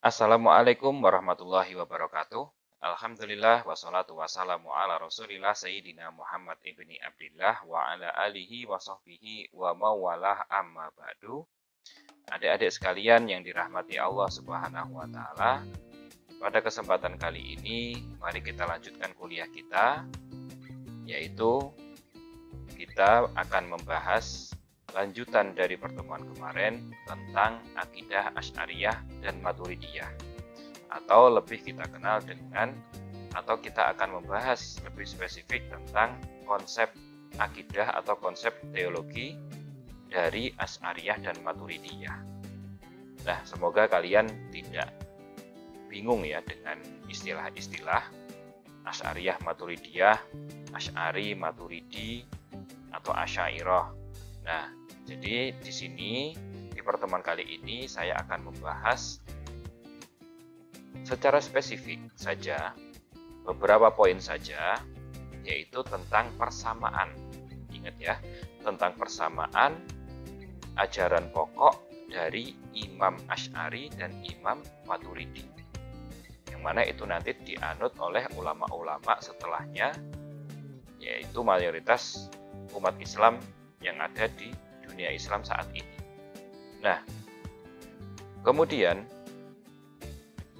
Assalamualaikum warahmatullahi wabarakatuh. Alhamdulillah wassalatu wassalamu ala Rasulillah Sayyidina Muhammad ibni Abdillah wa ala alihi wa sahbihi wa mawalah amma ba'du. Adik-adik sekalian yang dirahmati Allah Subhanahu wa taala, pada kesempatan kali ini mari kita lanjutkan kuliah kita, yaitu kita akan membahas lanjutan dari pertemuan kemarin tentang akidah Asy'ariyah dan Maturidiyah, atau lebih kita kenal dengan, atau kita akan membahas lebih spesifik tentang konsep akidah atau konsep teologi dari Asy'ariyah dan Maturidiyah. Nah, semoga kalian tidak bingung ya dengan istilah-istilah Asy'ariyah Maturidiyah, Asy'ari Maturidi, atau Asy'ariyah. Nah, jadi di sini di pertemuan kali ini saya akan membahas secara spesifik saja beberapa poin saja, yaitu tentang persamaan. Ingat ya, tentang persamaan ajaran pokok dari Imam Asy'ari dan Imam Maturidi, yang mana itu nanti dianut oleh ulama-ulama setelahnya, yaitu mayoritas umat Islam yang ada di dunia Islam saat ini. Nah, kemudian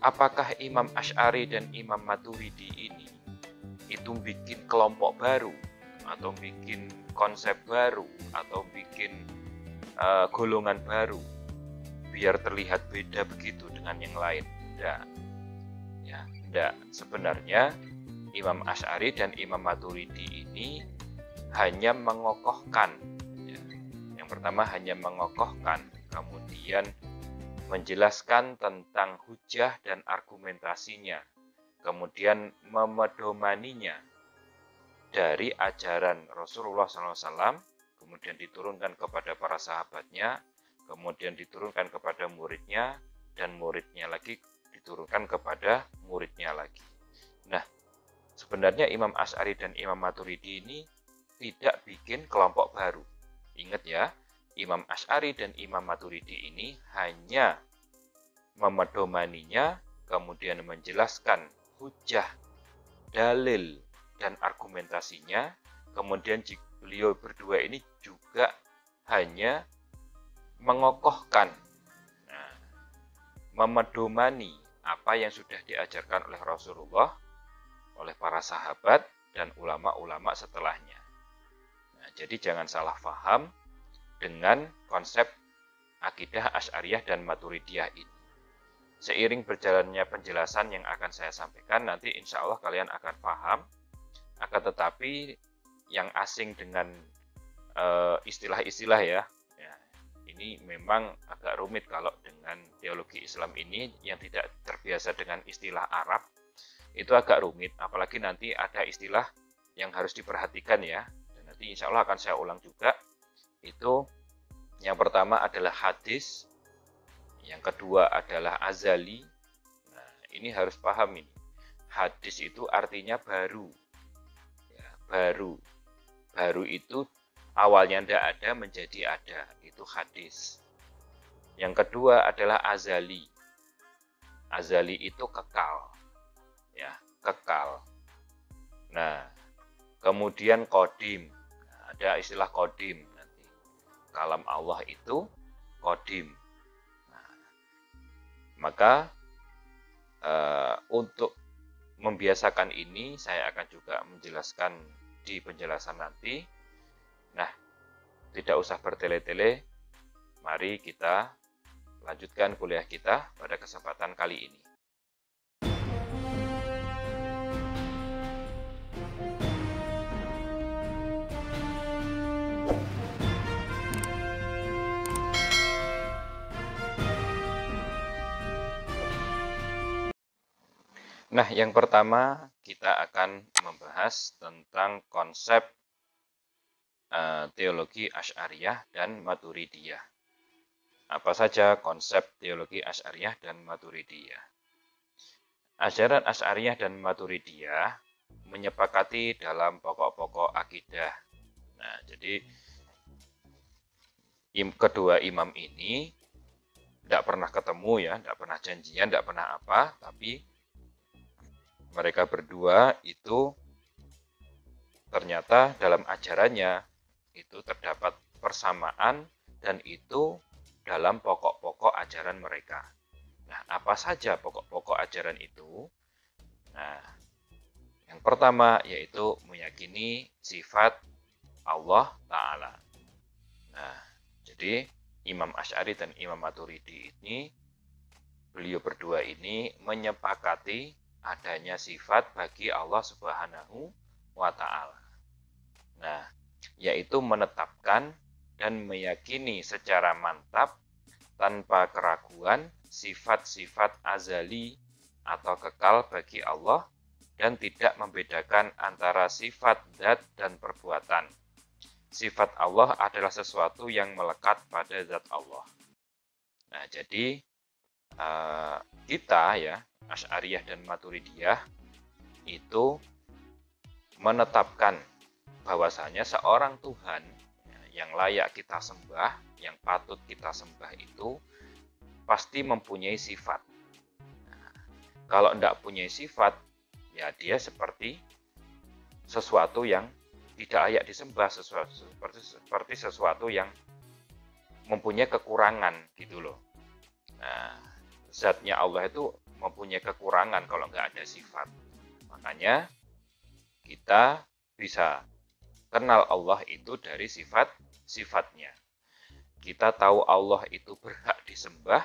apakah Imam Asy'ari dan Imam Maturidi ini itu bikin kelompok baru, atau bikin konsep baru, atau bikin golongan baru biar terlihat beda begitu dengan yang lain? Enggak. Ya, enggak. Sebenarnya Imam Asy'ari dan Imam Maturidi ini hanya mengokohkan, ya. Yang pertama hanya mengokohkan, kemudian menjelaskan tentang hujah dan argumentasinya, kemudian memedomaninya dari ajaran Rasulullah SAW, kemudian diturunkan kepada para sahabatnya, kemudian diturunkan kepada muridnya, dan muridnya lagi diturunkan kepada muridnya lagi. Nah, sebenarnya Imam Asy'ari dan Imam Maturidi ini tidak bikin kelompok baru. Ingat ya, Imam Asy'ari dan Imam Maturidi ini hanya memedomaninya, kemudian menjelaskan hujah, dalil, dan argumentasinya. Kemudian beliau berdua ini juga hanya mengokohkan, memedomani apa yang sudah diajarkan oleh Rasulullah, oleh para sahabat, dan ulama-ulama setelahnya. Nah, jadi jangan salah paham dengan konsep akidah Asy'ariyah dan Maturidiyah ini. Seiring berjalannya penjelasan yang akan saya sampaikan, nanti insya Allah kalian akan paham. Akan tetapi yang asing dengan istilah-istilah ya, ini memang agak rumit kalau dengan teologi Islam ini yang tidak terbiasa dengan istilah Arab, itu agak rumit. Apalagi nanti ada istilah yang harus diperhatikan ya. Dan nanti insya Allah akan saya ulang juga. Itu yang pertama adalah hadis, yang kedua adalah azali. Nah, ini harus paham ini. Hadis itu artinya baru. Ya, baru. Baru itu awalnya tidak ada menjadi ada. Itu hadis. Yang kedua adalah azali. Azali itu kekal. Ya, kekal. Nah, kemudian qadim. Nah, ada istilah qadim nanti. Kalam Allah itu qadim. Nah, maka untuk membiasakan ini saya akan juga menjelaskan di penjelasan nanti. Nah, tidak usah bertele-tele. Mari kita lanjutkan kuliah kita pada kesempatan kali ini. Nah, yang pertama kita akan membahas tentang konsep teologi Asy'ariyah dan Maturidiyah. Apa saja konsep teologi Asy'ariyah dan Maturidiyah? Ajaran Asy'ariyah dan Maturidiyah menyepakati dalam pokok-pokok akidah. Nah, jadi kedua imam ini tidak pernah ketemu ya, tidak pernah janjian, tidak pernah apa, tapi mereka berdua itu ternyata dalam ajarannya itu terdapat persamaan dan itu dalam pokok-pokok ajaran mereka. Nah, apa saja pokok-pokok ajaran itu? Nah, yang pertama yaitu meyakini sifat Allah Ta'ala. Nah, jadi Imam Asy'ari dan Imam Maturidi ini, beliau berdua ini menyepakati adanya sifat bagi Allah Subhanahu wa Ta'ala. Nah, yaitu menetapkan dan meyakini secara mantap tanpa keraguan sifat-sifat azali atau kekal bagi Allah dan tidak membedakan antara sifat zat dan perbuatan. Sifat Allah adalah sesuatu yang melekat pada zat Allah. Nah, jadi kita ya, Asy'ariyah dan Maturidiyah itu menetapkan bahwasanya seorang Tuhan yang layak kita sembah, yang patut kita sembah itu pasti mempunyai sifat. Nah, kalau tidak punya sifat, ya dia seperti sesuatu yang tidak layak disembah, seperti sesuatu yang mempunyai kekurangan gitu loh. Nah, zatnya Allah itu mempunyai kekurangan kalau nggak ada sifat. Makanya kita bisa kenal Allah itu dari sifat-sifatnya. Kita tahu Allah itu berhak disembah,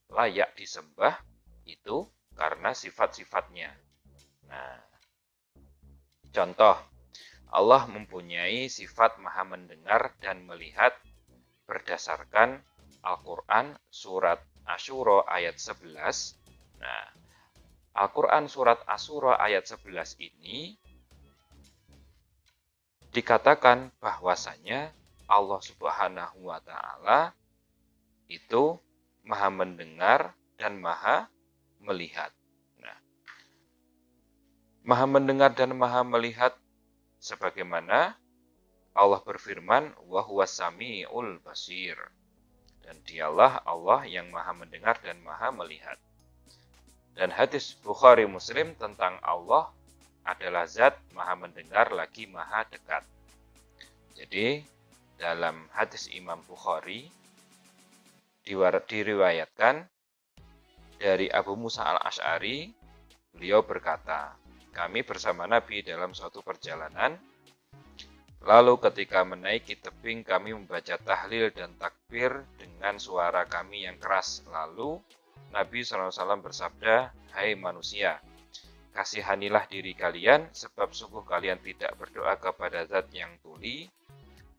layak disembah, itu karena sifat-sifatnya. Nah, contoh, Allah mempunyai sifat maha mendengar dan melihat berdasarkan Al-Quran surat Asy-Syura ayat 11. Nah, Al-Quran surat Asy-Syura ayat 11 ini dikatakan bahwasanya Allah Subhanahu wa Ta'ala itu maha mendengar dan maha melihat. Nah, maha mendengar dan maha melihat sebagaimana Allah berfirman, wa huwas samiul basir. Dan dialah Allah yang maha mendengar dan maha melihat. Dan hadis Bukhari Muslim tentang Allah adalah zat maha mendengar lagi maha dekat. Jadi dalam hadis Imam Bukhari diriwayatkan dari Abu Musa al-Asy'ari, beliau berkata, kami bersama Nabi dalam suatu perjalanan, lalu ketika menaiki tebing kami membaca tahlil dan takbir dengan suara kami yang keras. Lalu Nabi SAW bersabda, hai manusia, kasihanilah diri kalian, sebab sungguh kalian tidak berdoa kepada zat yang tuli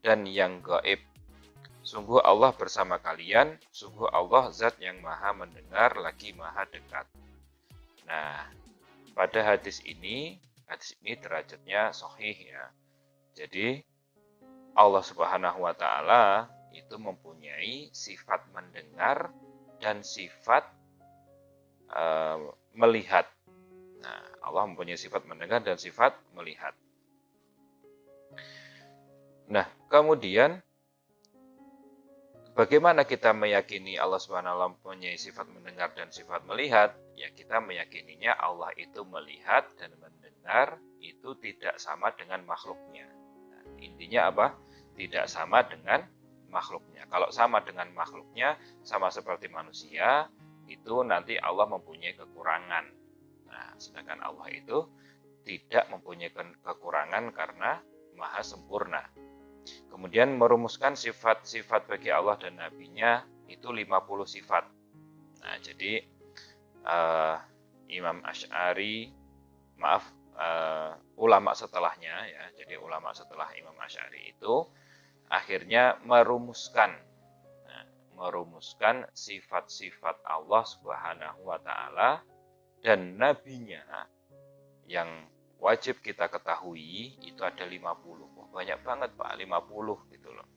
dan yang gaib. Sungguh Allah bersama kalian, sungguh Allah zat yang maha mendengar lagi maha dekat. Nah, pada hadis ini derajatnya sahih ya. Jadi Allah Subhanahu wa Ta'ala itu mempunyai sifat mendengar dan sifat melihat. Nah, Allah mempunyai sifat mendengar dan sifat melihat. Nah, kemudian bagaimana kita meyakini Allah Subhanahu wa Ta'ala mempunyai sifat mendengar dan sifat melihat? Ya, kita meyakininya Allah itu melihat dan mendengar itu tidak sama dengan makhluknya. Nah, intinya apa? Tidak sama dengan makhluknya. Kalau sama dengan makhluknya, sama seperti manusia, itu nanti Allah mempunyai kekurangan. Nah, sedangkan Allah itu tidak mempunyai kekurangan karena maha sempurna. Kemudian merumuskan sifat-sifat bagi Allah dan Nabi-Nya itu 50 sifat. Nah, jadi Imam Asy'ari, ulama setelahnya ya, jadi ulama setelah Imam Asy'ari itu akhirnya merumuskan sifat-sifat Allah Subhanahu wa Ta'ala dan Nabi-Nya yang wajib kita ketahui itu ada 50. Oh, banyak banget Pak, 50 gitu loh.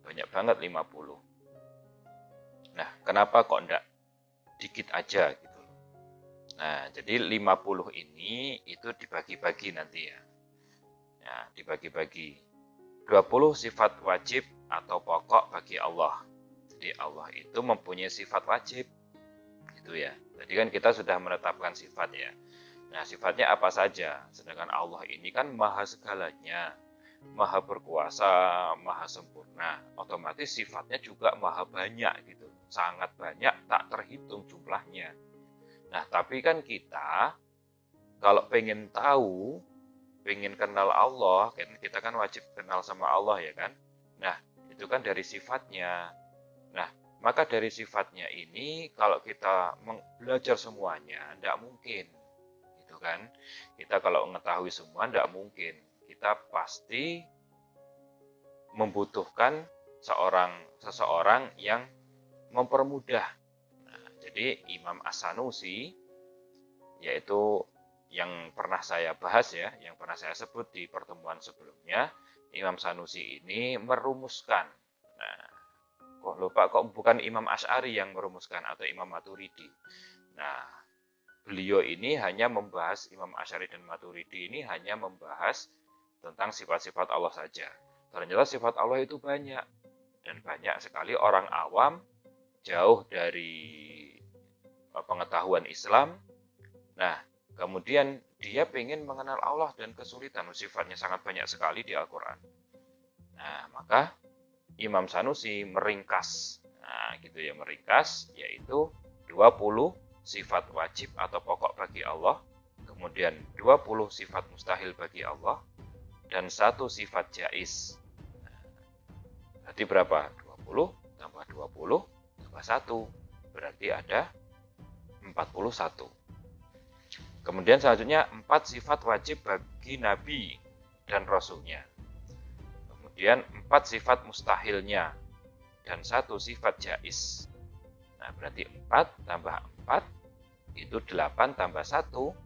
Banyak banget 50. Nah, kenapa kok enggak dikit aja gitu loh. Nah, jadi 50 ini itu dibagi-bagi nanti ya. Ya, dibagi-bagi. 20 sifat wajib atau pokok bagi Allah. Jadi Allah itu mempunyai sifat wajib, gitu ya. Jadi kan kita sudah menetapkan sifat ya. Nah, sifatnya apa saja? Sedangkan Allah ini kan maha segalanya, maha berkuasa, maha sempurna. Otomatis sifatnya juga maha banyak gitu. Sangat banyak, tak terhitung jumlahnya. Nah, tapi kan kita kalau pengen tahu, pengen kenal Allah, kan kita kan wajib kenal sama Allah ya kan? Nah, itu kan dari sifatnya. Nah, maka dari sifatnya ini kalau kita belajar semuanya, tidak mungkin. Gitu kan? Kita kalau mengetahui semua, tidak mungkin. Kita pasti membutuhkan seseorang yang mempermudah. Nah, jadi Imam As-Sanusi, yaitu yang pernah saya bahas ya, yang pernah saya sebut di pertemuan sebelumnya, Imam Sanusi ini merumuskan. Nah, kok lupa, kok bukan Imam Asy'ari yang merumuskan atau Imam Maturidi. Nah, beliau ini hanya membahas, Imam Asy'ari dan Maturidi ini hanya membahas tentang sifat-sifat Allah saja. Ternyata sifat Allah itu banyak, dan banyak sekali orang awam jauh dari pengetahuan Islam. Nah, kemudian dia ingin mengenal Allah dan kesulitan, sifatnya sangat banyak sekali di Al-Quran. Nah, maka Imam Sanusi meringkas, gitu ya, meringkas, yaitu 20 sifat wajib atau pokok bagi Allah, kemudian 20 sifat mustahil bagi Allah, dan 1 sifat jaiz. Berarti berapa? 20 tambah 20 tambah 1, berarti ada 41. Kemudian selanjutnya 4 sifat wajib bagi Nabi dan Rasulnya. Kemudian 4 sifat mustahilnya dan 1 sifat jaiz. Nah, berarti 4 tambah 4 itu 8 tambah 1,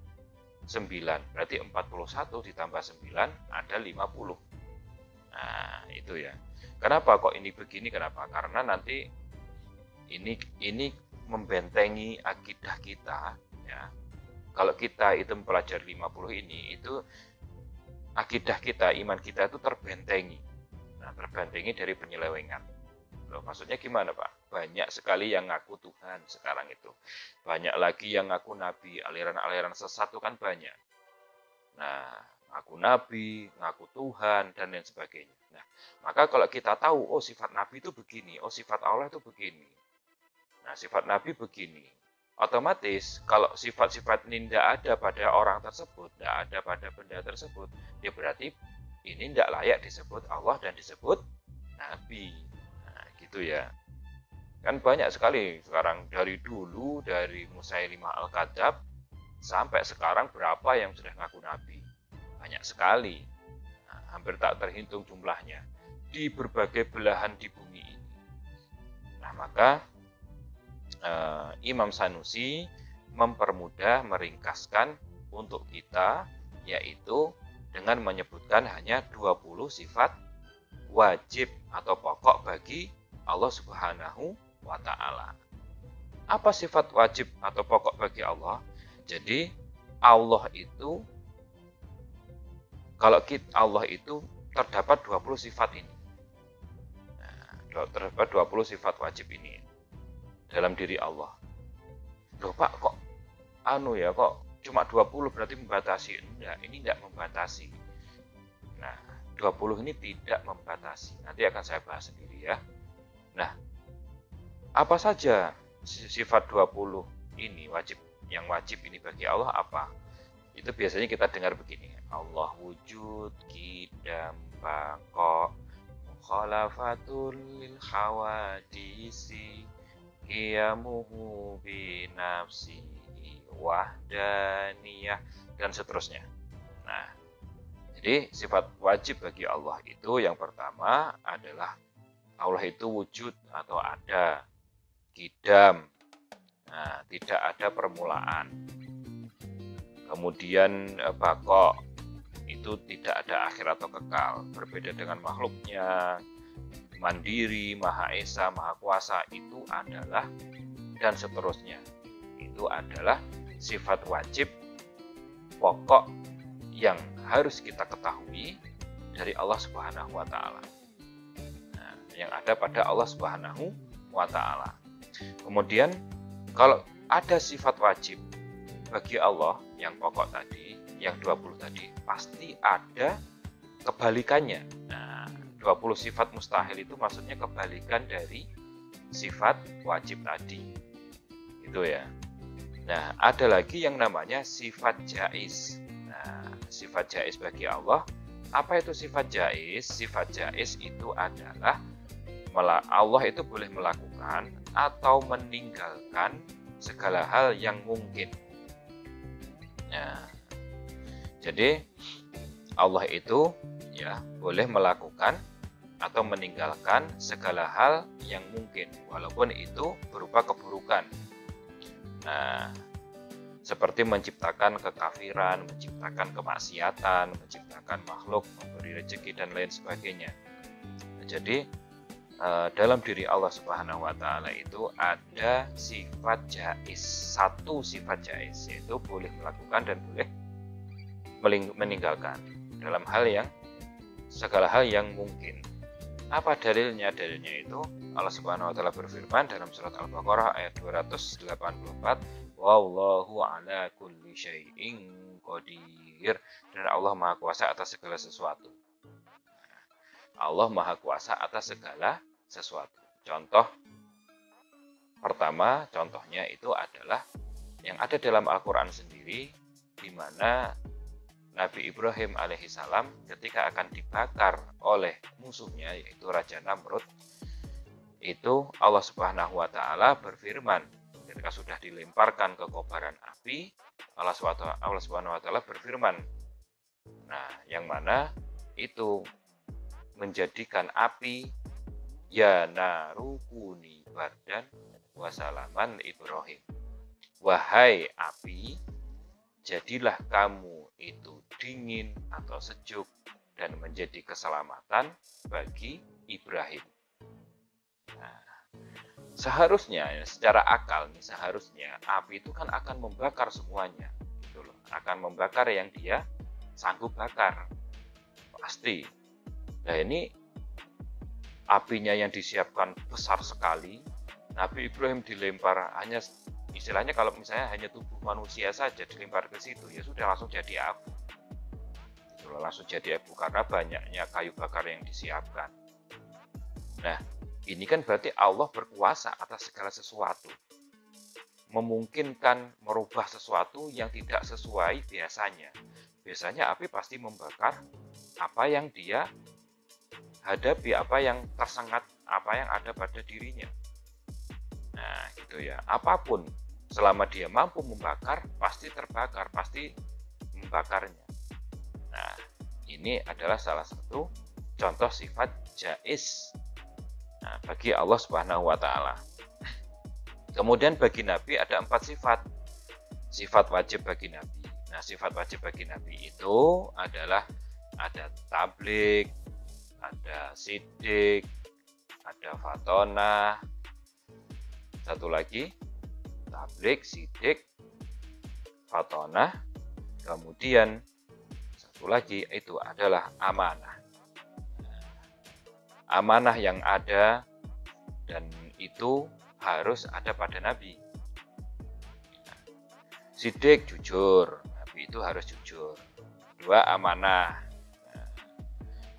9. Berarti 41 ditambah 9 ada 50. Nah, itu ya. Kenapa kok ini begini? Kenapa? Karena nanti ini membentengi akidah kita ya. Kalau kita itu mempelajari 50 ini, itu akidah kita, iman kita itu terbentengi. Nah, terbentengi dari penyelewengan. Loh, maksudnya gimana, Pak? Banyak sekali yang ngaku Tuhan sekarang itu. Banyak lagi yang ngaku Nabi, aliran-aliran sesat itu kan banyak. Nah, ngaku Nabi, ngaku Tuhan, dan lain sebagainya. Nah, maka kalau kita tahu, oh sifat Nabi itu begini, oh sifat Allah itu begini. Nah, sifat Nabi begini. Otomatis kalau sifat-sifat ini tidak ada pada orang tersebut, tidak ada pada benda tersebut, ya berarti ini tidak layak disebut Allah dan disebut Nabi. Nah, gitu ya. Kan banyak sekali sekarang, dari dulu, dari Musailimah Al-Kadzab sampai sekarang berapa yang sudah ngaku Nabi. Banyak sekali. Nah, hampir tak terhitung jumlahnya di berbagai belahan di bumi ini. Nah, maka Imam Sanusi mempermudah, meringkaskan untuk kita, yaitu dengan menyebutkan hanya 20 sifat wajib atau pokok bagi Allah Subhanahu wa Ta'ala. Apa sifat wajib atau pokok bagi Allah? Jadi Allah itu, kalau Allah itu terdapat 20 sifat ini. Nah, terdapat 20 sifat wajib ini dalam diri Allah. Loh Pak, kok kok cuma 20 berarti membatasi? Enggak, ini tidak membatasi. Nah, 20 ini tidak membatasi. Nanti akan saya bahas sendiri ya. Nah, apa saja sifat 20 ini yang wajib ini bagi Allah apa? Itu biasanya kita dengar begini. Allah wujud, qidam, baqa, mukhalafatul lil hawadisi, qiyamuhu binafsihi wahdaniyah, dan seterusnya. Nah, jadi sifat wajib bagi Allah itu yang pertama adalah Allah itu wujud atau ada, qidam, nah, tidak ada permulaan. Kemudian baqa, itu tidak ada akhir atau kekal, berbeda dengan makhluknya. Mandiri, Maha Esa, Maha Kuasa, itu adalah, dan seterusnya. Itu adalah sifat wajib pokok yang harus kita ketahui dari Allah Subhanahu wa Ta'ala. Nah, yang ada pada Allah Subhanahu wa ta'ala. Kemudian kalau ada sifat wajib bagi Allah yang pokok tadi, yang 20 tadi, pasti ada kebalikannya. Nah, 20 sifat mustahil itu maksudnya kebalikan dari sifat wajib tadi. Itu ya. Nah, ada lagi yang namanya sifat jaiz. Nah, sifat jaiz bagi Allah, apa itu sifat jaiz? Sifat jaiz itu adalah Allah itu boleh melakukan atau meninggalkan segala hal yang mungkin. Nah, jadi Allah itu ya boleh melakukan atau meninggalkan segala hal yang mungkin, walaupun itu berupa keburukan. Nah, seperti menciptakan kekafiran, menciptakan kemaksiatan, menciptakan makhluk, memberi rezeki dan lain sebagainya. Nah, jadi dalam diri Allah Subhanahu wa Ta'ala itu ada sifat jaiz, satu sifat jaiz, yaitu boleh melakukan dan boleh meninggalkan dalam hal yang segala hal yang mungkin. Apa dalilnya? Dalilnya itu Allah Subhanahu wa Ta'ala berfirman dalam surat Al-Baqarah ayat 284, wallahu ala kulli syai'in qadir, dan Allah Maha Kuasa atas segala sesuatu. Allah Maha Kuasa atas segala sesuatu. Contoh pertama, contohnya itu adalah yang ada dalam Al-Quran sendiri, di mana Nabi Ibrahim alaihissalam ketika akan dibakar oleh musuhnya, yaitu Raja Namrud, itu Allah Subhanahu wa Ta'ala berfirman, ketika sudah dilemparkan ke kobaran api, Allah Subhanahu wa Ta'ala berfirman, nah, yang mana itu menjadikan api, ya naru kuni bardan wasalaman Ibrahim. Wahai api, jadilah kamu itu dingin atau sejuk dan menjadi keselamatan bagi Ibrahim. Nah, seharusnya secara akal nih, seharusnya api itu kan akan membakar semuanya, gitu loh. Akan membakar yang dia sanggup bakar, pasti. Nah, ini apinya yang disiapkan besar sekali. Nabi Ibrahim dilempar, hanya istilahnya kalau misalnya hanya tubuh manusia saja dilempar ke situ, ya sudah langsung jadi abu. Langsung jadi abu karena banyaknya kayu bakar yang disiapkan. Nah, ini kan berarti Allah berkuasa atas segala sesuatu, memungkinkan merubah sesuatu yang tidak sesuai biasanya. Biasanya api pasti membakar apa yang dia hadapi, apa yang tersengat, apa yang ada pada dirinya. Nah, gitu ya. Apapun selama dia mampu membakar, pasti terbakar, pasti membakarnya. Nah, ini adalah salah satu contoh sifat jaiz, nah, bagi Allah Subhanahu wa Ta'ala. Kemudian bagi Nabi ada 4 sifat. Sifat wajib bagi Nabi. Nah, sifat wajib bagi Nabi itu adalah ada tabligh, ada sidik, ada fatonah, satu lagi tabligh, sidik, fatonah, kemudian satu lagi itu adalah amanah. Amanah yang ada dan itu harus ada pada Nabi. Sidik, jujur, Nabi itu harus jujur. 2, amanah.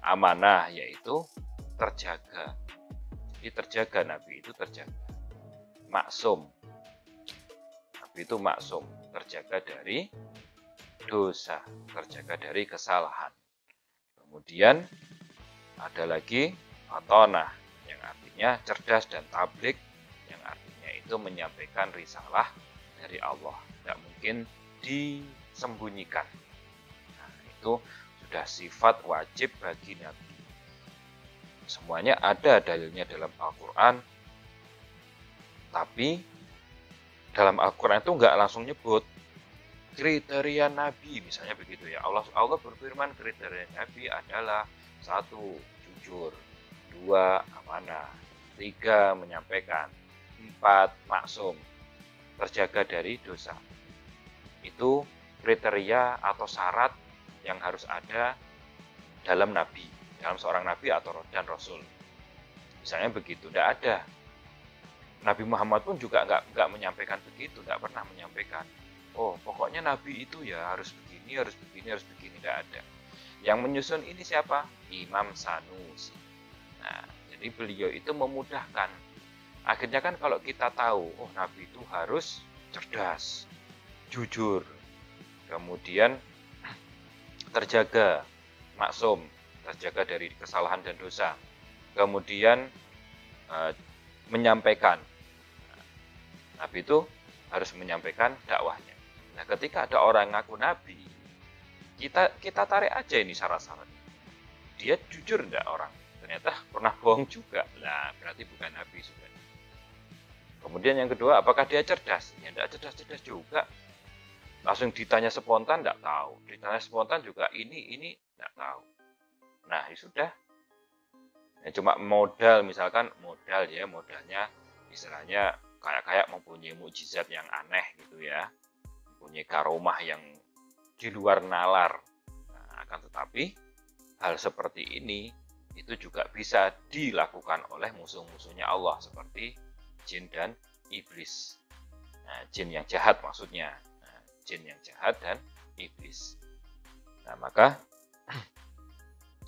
Amanah yaitu terjaga. Jadi terjaga, Nabi itu terjaga. Maksum. Nabi itu maksum, terjaga dari dosa, terjaga dari kesalahan. Kemudian ada lagi fatonah, yang artinya cerdas, dan tabligh, yang artinya itu menyampaikan risalah dari Allah, tidak mungkin disembunyikan. Nah, itu sudah sifat wajib bagi Nabi. Semuanya ada dalilnya dalam Al-Quran, tapi dalam Al-Quran itu nggak langsung nyebut kriteria Nabi, misalnya begitu ya. Allah berfirman kriteria Nabi adalah 1, jujur, 2, amanah, 3, menyampaikan, 4, maksum, terjaga dari dosa. Itu kriteria atau syarat yang harus ada dalam Nabi, dalam seorang Nabi atau dan Rasul. Misalnya begitu, tidak ada Nabi Muhammad pun juga nggak menyampaikan begitu, nggak pernah menyampaikan. Oh, pokoknya Nabi itu ya harus begini, harus begini, harus begini, tidak ada. Yang menyusun ini siapa? Imam Sanusi. Nah, jadi beliau itu memudahkan. Akhirnya kan kalau kita tahu, oh Nabi itu harus cerdas, jujur, kemudian terjaga, maksum, terjaga dari kesalahan dan dosa. Kemudian menyampaikan. Nabi itu harus menyampaikan dakwahnya. Nah, ketika ada orang ngaku nabi, kita tarik aja ini syarat-syaratnya. Dia jujur enggak orang? Ternyata pernah bohong juga. Nah, berarti bukan nabi sudah. Kemudian yang kedua, apakah dia cerdas? Ya enggak cerdas-cerdas juga. Langsung ditanya spontan enggak tahu. Ditanya spontan juga ini enggak tahu. Nah, ya sudah. Ya, cuma modal, misalkan modalnya istilahnya kayak mempunyai mukjizat yang aneh gitu ya, mempunyai karomah yang di luar nalar. Nah, akan tetapi hal seperti ini itu juga bisa dilakukan oleh musuh-musuhnya Allah seperti jin dan iblis. Nah, jin yang jahat maksudnya, jin yang jahat dan iblis. Nah, maka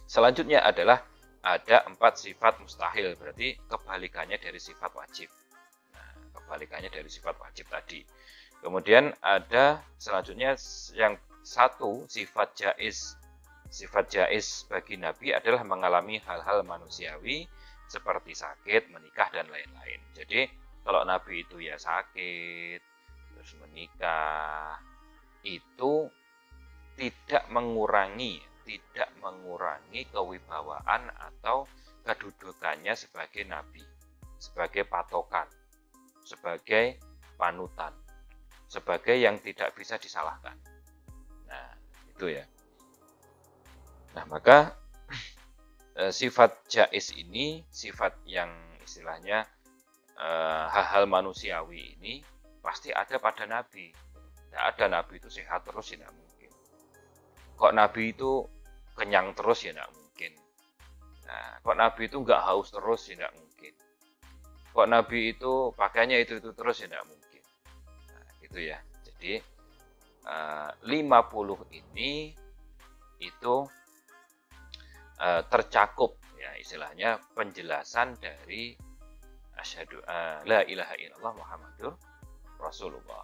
selanjutnya adalah ada 4 sifat mustahil, berarti kebalikannya dari sifat wajib. Nah, kebalikannya dari sifat wajib tadi. Kemudian ada selanjutnya yang 1 sifat jaiz. Sifat jaiz bagi Nabi adalah mengalami hal-hal manusiawi seperti sakit, menikah, dan lain-lain. Jadi kalau Nabi itu ya sakit, terus menikah, itu tidak mengurangi kewibawaan atau kedudukannya sebagai nabi, sebagai patokan, sebagai panutan, sebagai yang tidak bisa disalahkan. Nah, itu ya. Nah, maka sifat jaiz ini, sifat yang istilahnya hal-hal manusiawi ini pasti ada pada nabi. Tidak ada nabi itu sehat terus, tidak mungkin. Kok nabi itu kenyang terus, ya tidak mungkin. Nah, kok nabi itu nggak haus terus, ya tidak mungkin. Kok nabi itu pakainya itu terus, ya tidak mungkin. Nah, gitu ya. Jadi 50 ini itu tercakup ya istilahnya penjelasan dari asyhadu la ilaha illallah Muhammadur Rasulullah.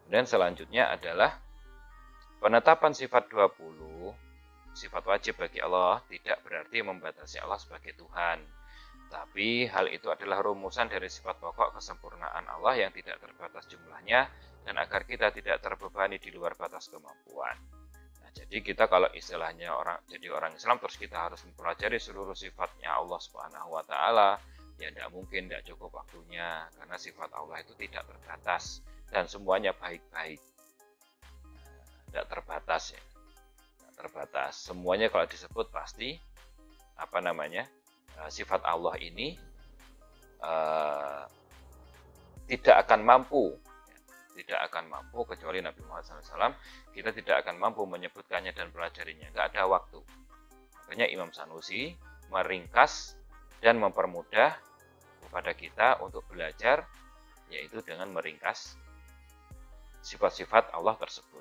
Dan selanjutnya adalah penetapan sifat 20, sifat wajib bagi Allah tidak berarti membatasi Allah sebagai Tuhan. Tapi hal itu adalah rumusan dari sifat pokok kesempurnaan Allah yang tidak terbatas jumlahnya dan agar kita tidak terbebani di luar batas kemampuan. Nah, jadi kita kalau istilahnya jadi orang Islam terus kita harus mempelajari seluruh sifatnya Allah Subhanahu wa taala, ya tidak mungkin, tidak cukup waktunya karena sifat Allah itu tidak terbatas dan semuanya baik-baik. Tidak terbatas ya, tidak terbatas. Semuanya kalau disebut pasti sifat Allah ini tidak akan mampu kecuali Nabi Muhammad SAW. Kita tidak akan mampu menyebutkannya dan pelajarinya, nggak ada waktu. Makanya Imam Sanusi meringkas dan mempermudah kepada kita untuk belajar, yaitu dengan meringkas sifat-sifat Allah tersebut.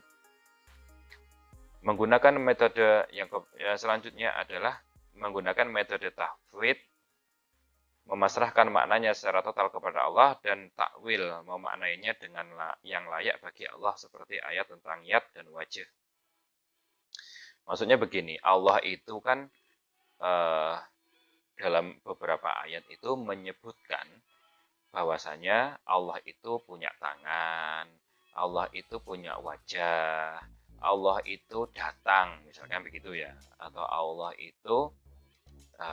Menggunakan metode yang selanjutnya adalah menggunakan metode tahwid, memasrahkan maknanya secara total kepada Allah, dan takwil, memaknainya dengan yang layak bagi Allah seperti ayat tentang yad dan wajah. Maksudnya begini, Allah itu kan dalam beberapa ayat itu menyebutkan bahwasanya Allah itu punya tangan, Allah itu punya wajah, Allah itu datang, misalkan begitu ya, atau Allah itu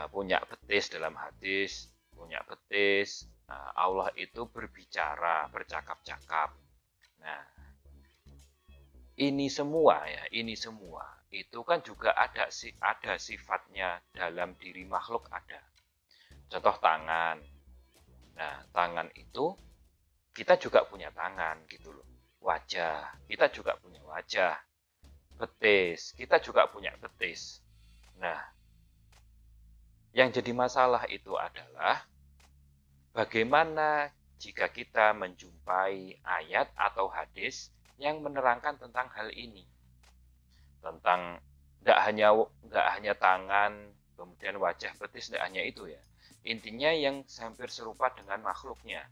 punya betis dalam hadis, punya betis, Allah itu berbicara, bercakap-cakap. Nah, ini semua itu kan juga ada sifatnya dalam diri makhluk ada. Contoh tangan. Nah, tangan itu kita juga punya tangan gitu loh. Wajah, kita juga punya wajah. Betis, kita juga punya betis. Nah, yang jadi masalah itu adalah bagaimana jika kita menjumpai ayat atau hadis yang menerangkan tentang hal ini, tentang nggak hanya tangan, kemudian wajah, betis, nggak hanya itu ya. Intinya yang hampir serupa dengan makhluknya.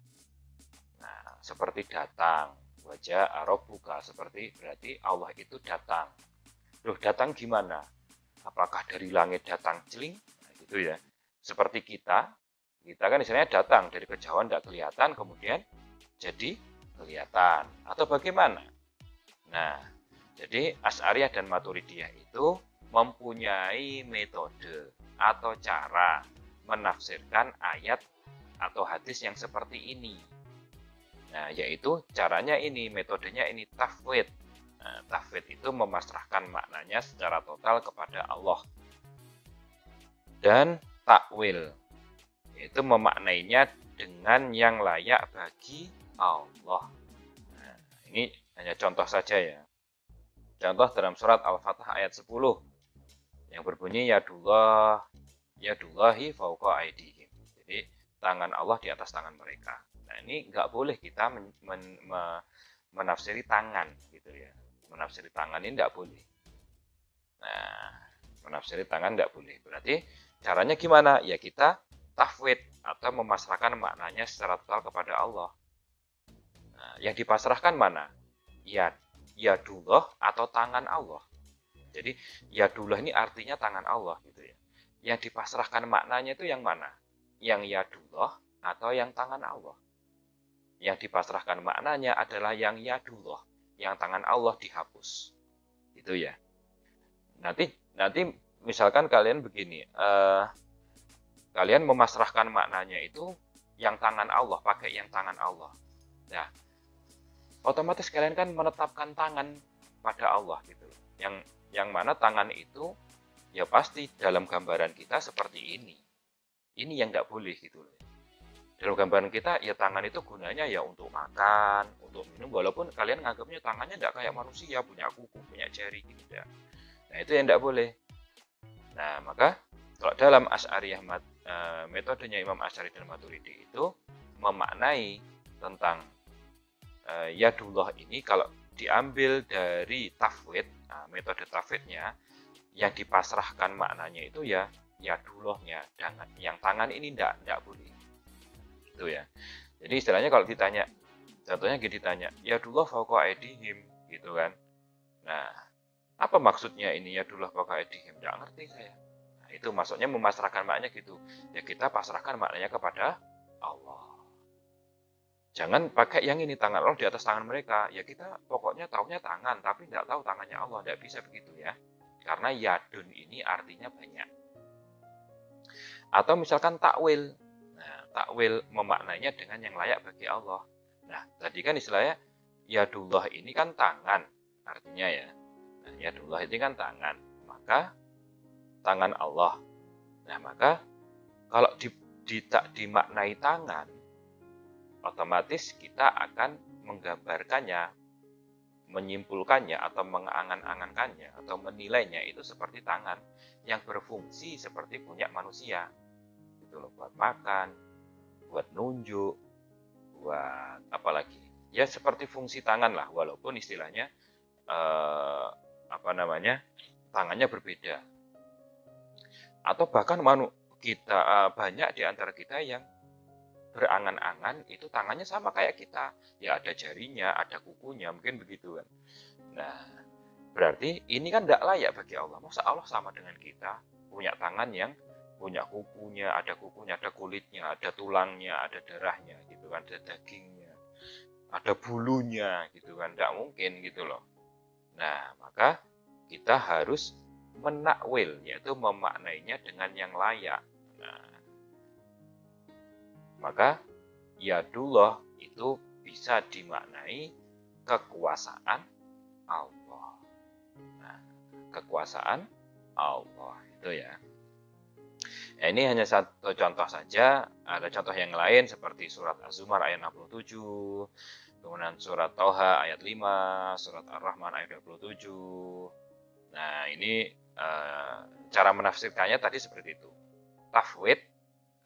Nah, seperti datang, wajah buka, seperti berarti Allah itu datang. Loh, datang gimana? Apakah dari langit datang celing? Nah, gitu ya. Seperti kita kan istilahnya datang dari kejauhan tidak kelihatan, kemudian jadi kelihatan. Atau bagaimana? Nah, jadi Asy'ariyah dan Maturidiyah itu mempunyai metode atau cara menafsirkan ayat atau hadis yang seperti ini. Nah, yaitu caranya ini, metodenya ini tafwid. Nah, tafwid itu memasrahkan maknanya secara total kepada Allah. Dan takwil, yaitu memaknainya dengan yang layak bagi Allah. Nah, ini hanya contoh saja ya. Contoh dalam surat Al-Fatah ayat 10 yang berbunyi yadullahi fauqa aydihim. Jadi tangan Allah di atas tangan mereka. Nah, ini nggak boleh kita menafsiri tangan gitu ya. Menafsiri tangan ini nggak boleh. Nah, menafsiri tangan nggak boleh. Berarti caranya gimana? Ya kita tafwid atau memasrahkan maknanya secara total kepada Allah. Nah, yang dipasrahkan mana? Yadullah atau tangan Allah. Jadi yadullah ini artinya tangan Allah gitu ya. Yang dipasrahkan maknanya itu yang mana? Yang yadullah atau yang tangan Allah. Yang dipasrahkan maknanya adalah yang yadullah, yang tangan Allah dihapus. Itu ya. Nanti misalkan kalian begini, kalian memasrahkan maknanya itu yang tangan Allah, pakai yang tangan Allah. Nah, otomatis kalian kan menetapkan tangan pada Allah gitu. Yang mana tangan itu ya pasti dalam gambaran kita seperti ini. Ini yang nggak boleh gitu. Dalam gambaran kita ya tangan itu gunanya ya untuk makan, untuk minum, walaupun kalian nganggapnya tangannya nggak kayak manusia, punya kuku, punya jari gitu ya. Nah, itu yang nggak boleh. Nah, maka kalau dalam Asy'ariyah metodenya Imam Asy'ari dan Maturidi itu memaknai tentang yadullah ini kalau diambil dari tafwid, nah, metode tafwidnya yang dipasrahkan maknanya itu ya yadullahnya, dan yang tangan ini enggak boleh. Itu ya. Jadi istilahnya kalau ditanya, contohnya gini ditanya, yadullah fauqa aydihim gitu kan. Nah, apa maksudnya ini yadullah fauqa aydihim? Enggak ngerti saya. Nah, itu maksudnya memasrahkan maknanya gitu. Ya kita pasrahkan maknanya kepada Allah. Jangan pakai yang ini, tangan Allah di atas tangan mereka. Ya kita pokoknya taunya tangan, tapi nggak tahu tangannya Allah. Nggak bisa begitu ya. Karena yadun ini artinya banyak. Atau misalkan takwil. Nah, takwil memaknainya dengan yang layak bagi Allah. Nah, tadi kan istilahnya yadullah ini kan tangan. Artinya ya. Nah, yadullah ini kan tangan. Maka tangan Allah. Nah, maka kalau dimaknai tangan, otomatis kita akan menggambarkannya, menyimpulkannya atau mengangan-angankannya atau menilainya itu seperti tangan yang berfungsi seperti punya manusia. Gitu loh, buat makan, buat nunjuk, buat apa lagi? Ya seperti fungsi tangan lah, walaupun istilahnya tangannya berbeda. Atau bahkan kita banyak di antara kita yang berangan-angan itu tangannya sama kayak kita. Ya ada jarinya, ada kukunya, mungkin begitu kan. Nah, berarti ini kan tidak layak bagi Allah. Masa Allah sama dengan kita, punya tangan yang punya kukunya, ada kulitnya, ada tulangnya, ada darahnya gitu kan, ada dagingnya, ada bulunya gitu kan. Tidak mungkin gitu loh. Nah, maka kita harus menakwil, yaitu memaknainya dengan yang layak. Nah, maka yadullah itu bisa dimaknai kekuasaan Allah. Nah, kekuasaan Allah itu ya. Nah, ini hanya satu contoh saja. Ada contoh yang lain seperti surat Az-Zumar ayat 67, kemudian surat Thaha ayat 5, surat Ar-Rahman ayat 27. Nah, ini cara menafsirkannya tadi seperti itu. Tafwid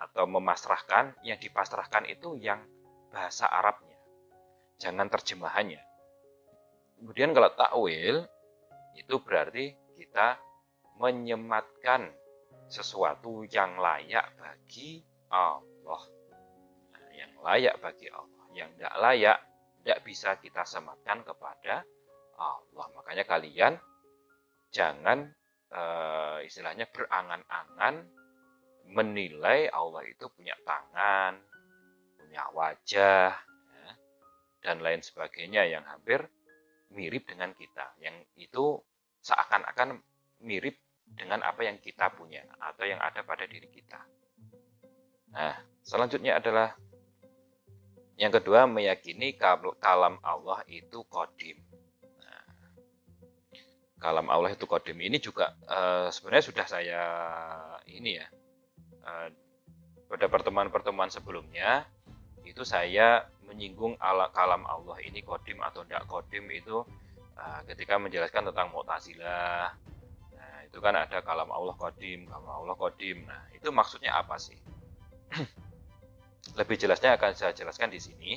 atau memasrahkan, yang dipasrahkan itu yang bahasa Arabnya, jangan terjemahannya. Kemudian kalau takwil itu berarti kita menyematkan sesuatu yang layak bagi Allah. Nah, yang layak bagi Allah, yang tidak layak tidak bisa kita sematkan kepada Allah. Makanya kalian jangan istilahnya berangan-angan menilai Allah itu punya tangan, punya wajah, ya, dan lain sebagainya yang hampir mirip dengan kita, yang itu seakan-akan mirip dengan apa yang kita punya atau yang ada pada diri kita. Nah, selanjutnya adalah yang kedua, meyakini kalam Allah itu qadim. Nah, kalam Allah itu qadim ini juga sebenarnya sudah saya pada pertemuan-pertemuan sebelumnya itu saya menyinggung kalam Allah ini qadim atau tidak qadim itu ketika menjelaskan tentang Mu'tazilah. Nah, itu kan ada kalam Allah qadim, kalam Allah qadim. Nah, itu maksudnya apa sih? Lebih jelasnya akan saya jelaskan di sini.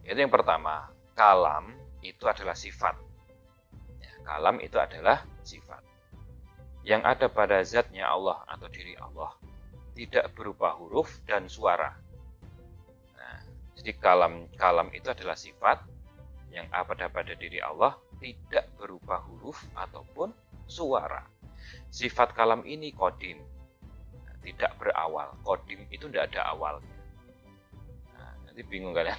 Yaitu yang pertama, kalam itu adalah sifat. Ya, kalam itu adalah sifat yang ada pada zatnya Allah atau diri Allah, tidak berupa huruf dan suara. Nah, jadi kalam itu adalah sifat yang ada pada diri Allah, tidak berupa huruf ataupun suara. Sifat kalam ini qadim, tidak berawal. Qadim itu tidak ada awalnya. Nah, nanti bingung kalian.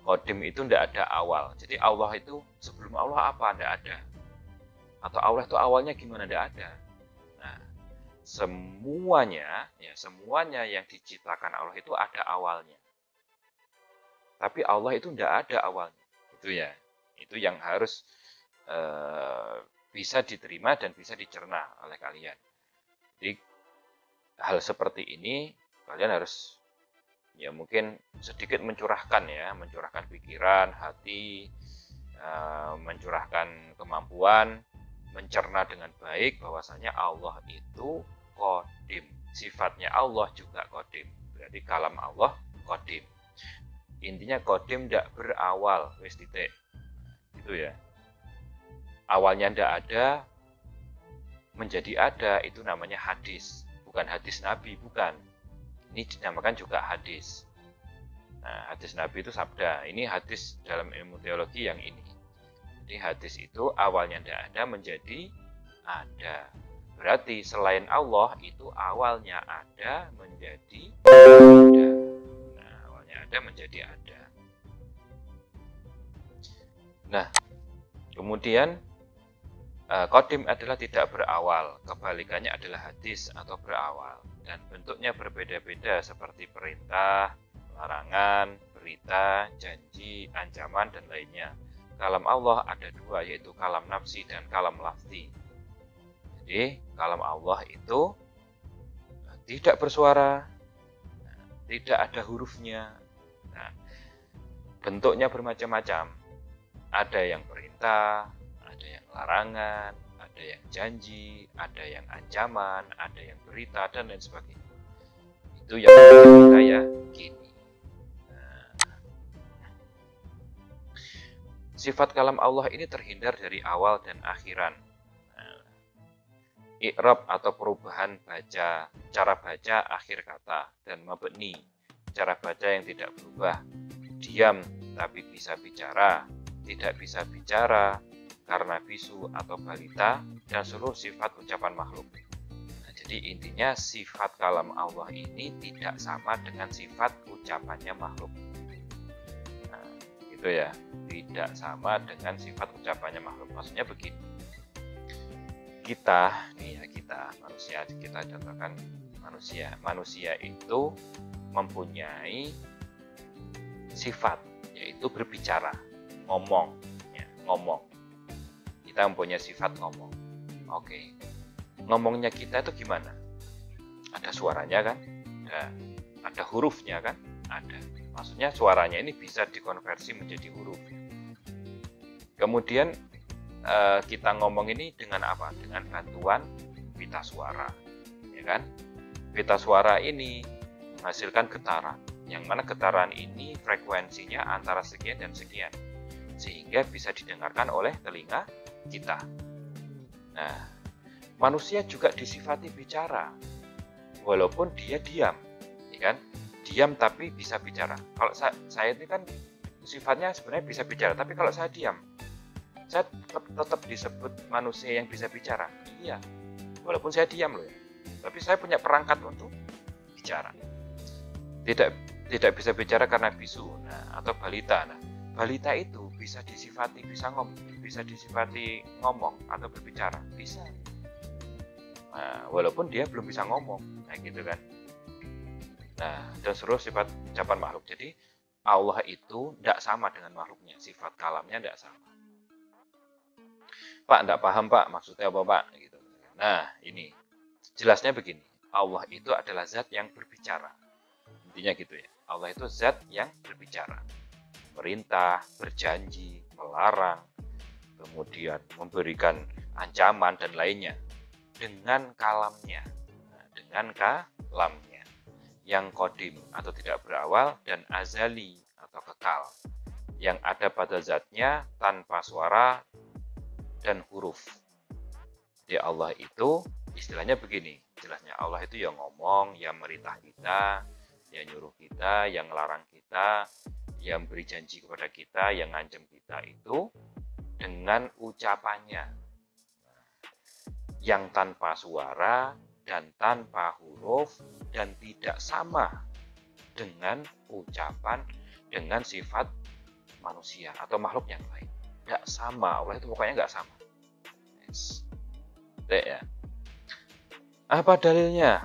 Qadim itu tidak ada awal. Jadi Allah itu sebelum Allah apa? Tidak ada. Atau Allah itu awalnya gimana? Tidak ada. Nah, semuanya yang diciptakan Allah itu ada awalnya. Tapi Allah itu tidak ada awalnya. Itu ya. Itu yang harus bisa diterima dan bisa dicerna oleh kalian. Jadi hal seperti ini kalian harus ya mungkin sedikit mencurahkan pikiran, hati, mencurahkan kemampuan, mencerna dengan baik bahwasanya Allah itu qadim. Sifatnya Allah juga qadim. Berarti kalam Allah qadim. Intinya qadim tidak berawal, wis titik. Itu ya. Awalnya tidak ada, menjadi ada, itu namanya hadis. Bukan hadis Nabi, bukan. Ini dinamakan juga hadis. Nah, hadis Nabi itu sabda. Ini hadis dalam ilmu teologi yang ini. Jadi hadis itu awalnya tidak ada, menjadi ada. Berarti selain Allah itu awalnya ada, menjadi ada. Nah, awalnya ada, menjadi ada. Nah, kemudian qadim adalah tidak berawal, kebalikannya adalah hadis atau berawal, dan bentuknya berbeda-beda seperti perintah, larangan, berita, janji, ancaman, dan lainnya. Kalam Allah ada dua, yaitu kalam nafsi dan kalam lafzi. Jadi kalam Allah itu tidak bersuara, tidak ada hurufnya. Nah, bentuknya bermacam-macam. Ada yang perintah, ada yang larangan, ada yang janji, ada yang ancaman, ada yang berita, dan lain sebagainya. Itu yang kita yakini. Sifat kalam Allah ini terhindar dari awal dan akhiran. I'rab atau perubahan cara baca akhir kata, dan mabni, cara baca yang tidak berubah. Diam tapi bisa bicara, tidak bisa bicara karena bisu atau balita, dan seluruh sifat ucapan makhluk. Nah, jadi intinya sifat kalam Allah ini tidak sama dengan sifat ucapannya makhluk. Nah, gitu ya, tidak sama dengan sifat ucapannya makhluk. Maksudnya begini, kita manusia, kita contohkan manusia itu mempunyai sifat, yaitu berbicara, ngomong. Kita mempunyai sifat ngomong. Oke. Ngomongnya kita itu gimana? Ada suaranya kan? Ada hurufnya kan? Ada. Maksudnya suaranya ini bisa dikonversi menjadi huruf. Kemudian kita ngomong ini dengan apa? Dengan bantuan pita suara, ya kan? Pita suara ini menghasilkan getaran. Yang mana getaran ini frekuensinya antara sekian dan sekian, sehingga bisa didengarkan oleh telinga kita. Nah, manusia juga disifati bicara, walaupun dia diam, ya kan? Diam tapi bisa bicara. Kalau saya ini kan sifatnya sebenarnya bisa bicara, tapi kalau saya diam, saya tetap disebut manusia yang bisa bicara. Iya, walaupun saya diam loh ya. Tapi saya punya perangkat untuk bicara. Tidak bisa bicara karena bisu, atau balita. Nah, balita itu bisa disifati ngomong atau berbicara, bisa. Nah, walaupun dia belum bisa ngomong, gitu kan. Nah, dan seluruh sifat ucapan makhluk. Jadi Allah itu tidak sama dengan makhluknya, sifat kalamnya tidak sama. Pak, tidak paham Pak, maksudnya apa Pak? Gitu. Nah, ini jelasnya begini, Allah itu adalah zat yang berbicara. Intinya gitu ya, Allah itu zat yang berbicara. Perintah, berjanji, melarang, kemudian memberikan ancaman dan lainnya dengan kalamnya. Nah, dengan kalamnya yang kodim atau tidak berawal dan azali atau kekal, yang ada pada zatnya tanpa suara dan huruf. Jadi Allah itu istilahnya begini, jelasnya Allah itu yang ngomong, yang merintah kita, yang nyuruh kita, yang ngelarang kita, yang beri janji kepada kita, yang ngancam kita itu dengan ucapannya yang tanpa suara dan tanpa huruf dan tidak sama dengan ucapan dengan sifat manusia atau makhluk yang lain. Nggak sama, Allah itu pokoknya nggak sama. Yes. Ya. Apa dalilnya?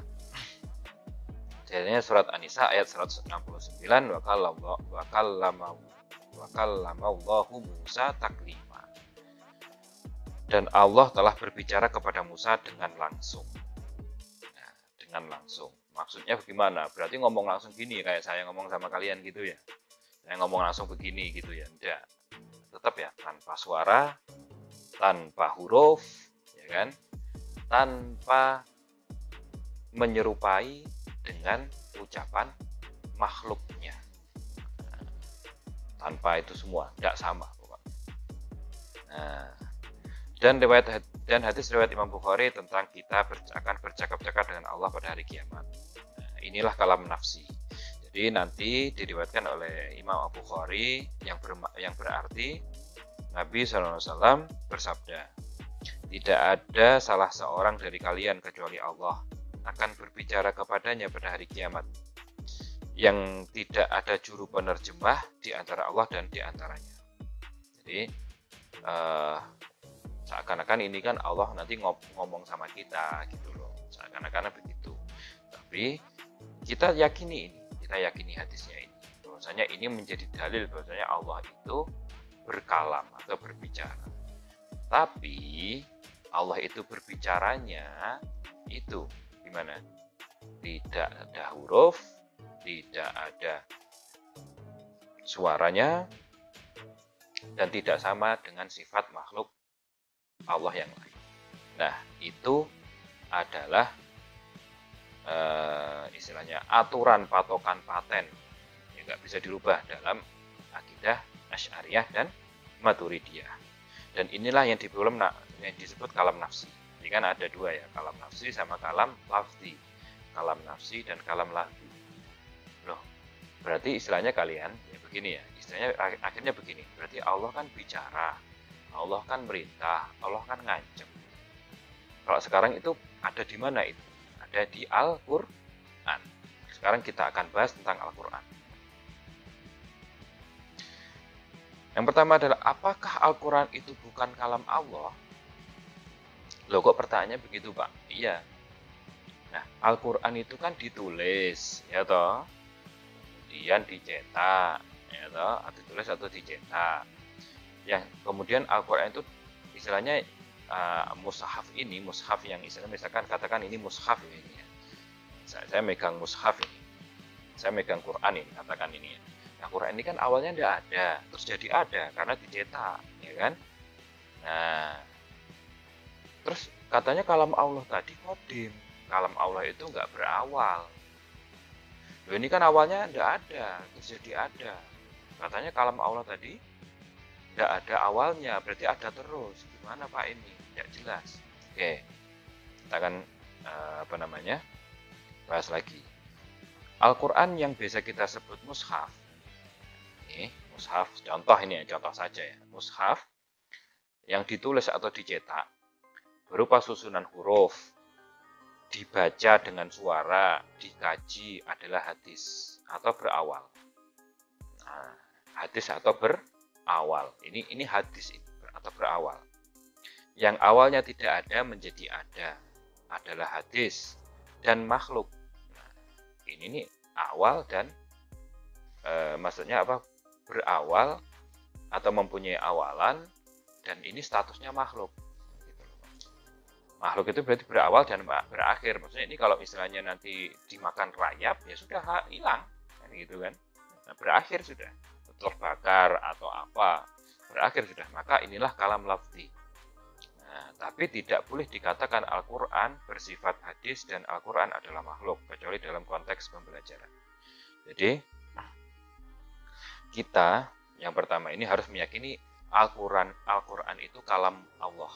Dalilnya surat An-Nisa ayat 169, wa kallamallahu Musa taklima. Dan Allah telah berbicara kepada Musa dengan langsung. Nah, dengan langsung. Maksudnya bagaimana? Berarti ngomong langsung gini, kayak saya ngomong sama kalian gitu ya. Saya ngomong langsung begini gitu ya. Tidak. Tetap ya, tanpa suara, tanpa huruf, ya kan? Tanpa menyerupai dengan ucapan makhluknya. Nah, tanpa itu semua, tidak sama. Nah, dan hadis riwayat Imam Bukhari tentang kita akan bercakap-cakap dengan Allah pada hari kiamat. Nah, inilah kalam nafsi. Jadi nanti diriwayatkan oleh Imam Bukhari yang berarti Nabi SAW bersabda, tidak ada salah seorang dari kalian kecuali Allah akan berbicara kepadanya pada hari kiamat, yang tidak ada juru penerjemah di antara Allah dan di antaranya. Jadi seakan-akan ini kan Allah nanti ngomong sama kita gitu loh, seakan-akan begitu. Tapi kita yakini hadisnya ini, bahwasanya ini menjadi dalil bahwasanya Allah itu berkalam atau berbicara. Tapi Allah itu berbicaranya itu gimana? Tidak ada huruf, tidak ada suaranya, dan tidak sama dengan sifat makhluk Allah yang lain. Nah, itu adalah istilahnya aturan patokan paten yang nggak bisa dirubah dalam akidah Asy'ariyah dan Maturidiyah. Dan inilah yang disebut kalam nafsi. Jadi kan ada dua ya, kalam nafsi sama kalam lafzi. Kalam nafsi dan kalam lafzi. Loh, berarti istilahnya kalian ya begini ya, istilahnya akhirnya begini. Berarti Allah kan bicara, Allah kan merintah, Allah kan ngancem. Kalau sekarang itu ada di mana itu? Ada di Al-Quran. Sekarang kita akan bahas tentang Al-Quran. Yang pertama adalah, apakah Al-Quran itu bukan kalam Allah? Loh, kok pertanyaannya begitu Pak? Iya. Nah, Al-Quran itu kan ditulis, ya toh? Kemudian dicetak, ya toh? Atau ditulis atau dicetak. Yang kemudian Al-Quran itu istilahnya mushaf yang istilahnya misalkan katakan ini mushaf ini ya. Saya megang mushaf ini, saya megang Quran ini, katakan ini ya. Nah, Quran ini kan awalnya tidak ada, terus jadi ada karena dicetak, ya kan? Nah, terus katanya kalam Allah tadi kodim, kalam Allah itu nggak berawal. Loh, ini kan awalnya tidak ada, terus jadi ada. Katanya kalam Allah tadi tidak ada awalnya, berarti ada terus. Gimana Pak ini? Tidak jelas. Oke, kita akan bahas lagi. Al-Quran yang biasa kita sebut mushaf. Ini mushaf, contoh ini ya, contoh saja ya. Mushaf yang ditulis atau dicetak berupa susunan huruf, dibaca dengan suara, dikaji adalah hadis atau berawal. Nah, hadis atau berawal. Ini hadis atau berawal. Yang awalnya tidak ada menjadi ada adalah hadis dan makhluk. Nah, ini nih awal dan maksudnya apa? Berawal atau mempunyai awalan dan ini statusnya makhluk. Makhluk itu berarti berawal dan berakhir. Maksudnya ini kalau istilahnya nanti dimakan rayap, ya sudah hilang. Gitu kan. Nah, berakhir sudah. Terbakar atau apa. Berakhir sudah. Maka inilah kalam lafzi. Nah, tapi tidak boleh dikatakan Al-Quran bersifat hadis dan Al-Quran adalah makhluk. Kecuali dalam konteks pembelajaran. Jadi, kita yang pertama ini harus meyakini Al-Quran itu kalam Allah.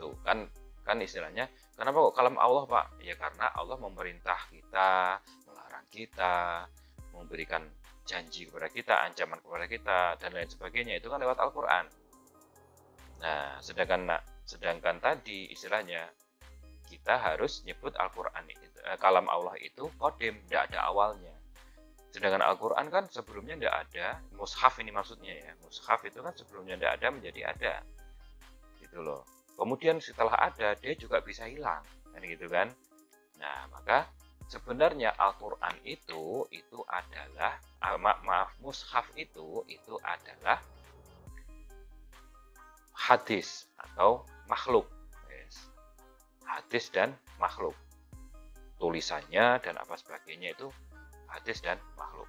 Tuh, kan istilahnya, kenapa kok kalam Allah Pak? Ya karena Allah memerintah kita, melarang kita, memberikan janji kepada kita, ancaman kepada kita, dan lain sebagainya. Itu kan lewat Al-Quran. Nah, sedangkan tadi istilahnya, kita harus nyebut Al-Quran kalam Allah itu qadim, tidak ada awalnya. Sedangkan Al-Quran kan sebelumnya tidak ada, mushaf ini maksudnya ya. Mushaf itu kan sebelumnya tidak ada menjadi ada. Gitu loh. Kemudian setelah ada, dia juga bisa hilang, kan gitu kan? Nah, maka sebenarnya Al-Quran itu adalah mushaf itu adalah hadis atau makhluk. Yes. Hadis dan makhluk. Tulisannya dan apa sebagainya itu hadis dan makhluk.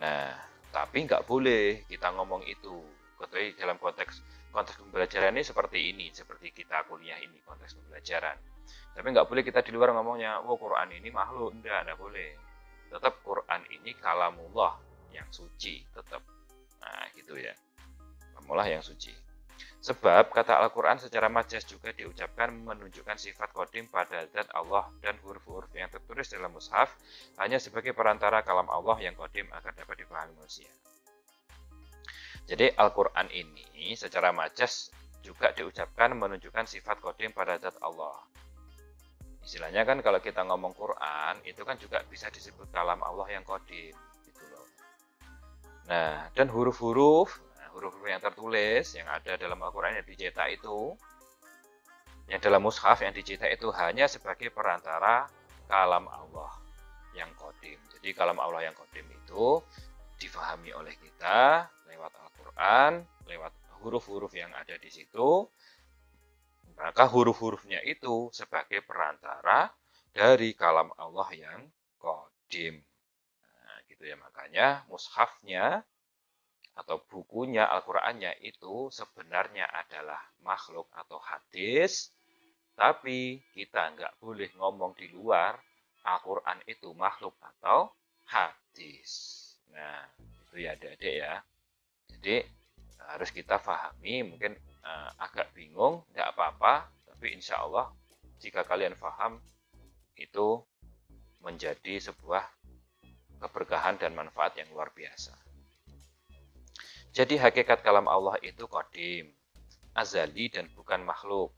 Nah, tapi nggak boleh kita ngomong itu. Kecuali dalam konteks pembelajaran ini, seperti kita kuliah ini, konteks pembelajaran. Tapi nggak boleh kita di luar ngomongnya, Quran ini makhluk, enggak boleh. Tetap Quran ini kalamullah yang suci, tetap. Nah, gitu ya. Kalamullah yang suci. Sebab kata Al-Quran secara majas juga diucapkan menunjukkan sifat qadim pada zat Allah dan huruf-huruf yang tertulis dalam mushaf hanya sebagai perantara kalam Allah yang qadim agar dapat dipahami manusia. Jadi Al-Quran ini secara majas juga diucapkan menunjukkan sifat qadim pada zat Allah. Istilahnya kan kalau kita ngomong Quran, itu kan juga bisa disebut kalam Allah yang qadim. Gitu loh. Nah, dan huruf-huruf yang tertulis, yang ada dalam Al-Quran yang dicetak itu, yang dalam mushaf yang dicetak itu hanya sebagai perantara kalam Allah yang qadim. Jadi kalam Allah yang qadim itu difahami oleh kita lewat Al-Quran, lewat huruf-huruf yang ada di situ. Maka huruf-hurufnya itu sebagai perantara dari kalam Allah yang qadim. Nah, gitu ya, makanya mushafnya atau bukunya Al-Qurannya itu sebenarnya adalah makhluk atau hadis, tapi kita nggak boleh ngomong di luar Al-Quran itu makhluk atau hadis. Nah, itu ya adik-adik ya. Jadi harus kita pahami, mungkin agak bingung, tidak apa-apa, tapi insya Allah jika kalian paham itu menjadi sebuah keberkahan dan manfaat yang luar biasa. Jadi hakikat kalam Allah itu qadim, azali dan bukan makhluk.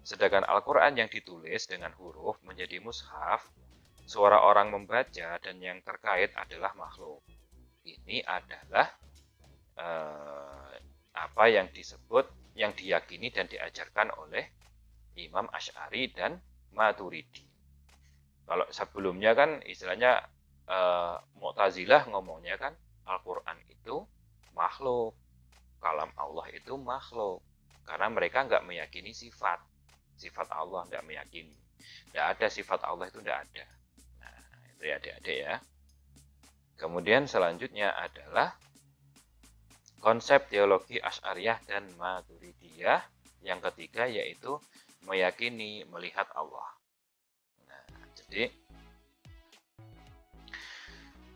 Sedangkan Al-Quran yang ditulis dengan huruf menjadi mushaf, suara orang membaca dan yang terkait adalah makhluk. Ini adalah apa yang disebut, yang diyakini dan diajarkan oleh Imam Asy'ari dan Maturidi. Kalau sebelumnya kan istilahnya Mu'tazilah ngomongnya kan Al-Quran itu makhluk, kalam Allah itu makhluk, karena mereka nggak meyakini sifat Allah, nggak meyakini, nggak ada sifat Allah itu, nggak ada. Nah, itu ya adik-adik ya. Kemudian selanjutnya adalah konsep teologi Asy'ariyah dan Maturidiyah yang ketiga, yaitu meyakini melihat Allah. Nah, jadi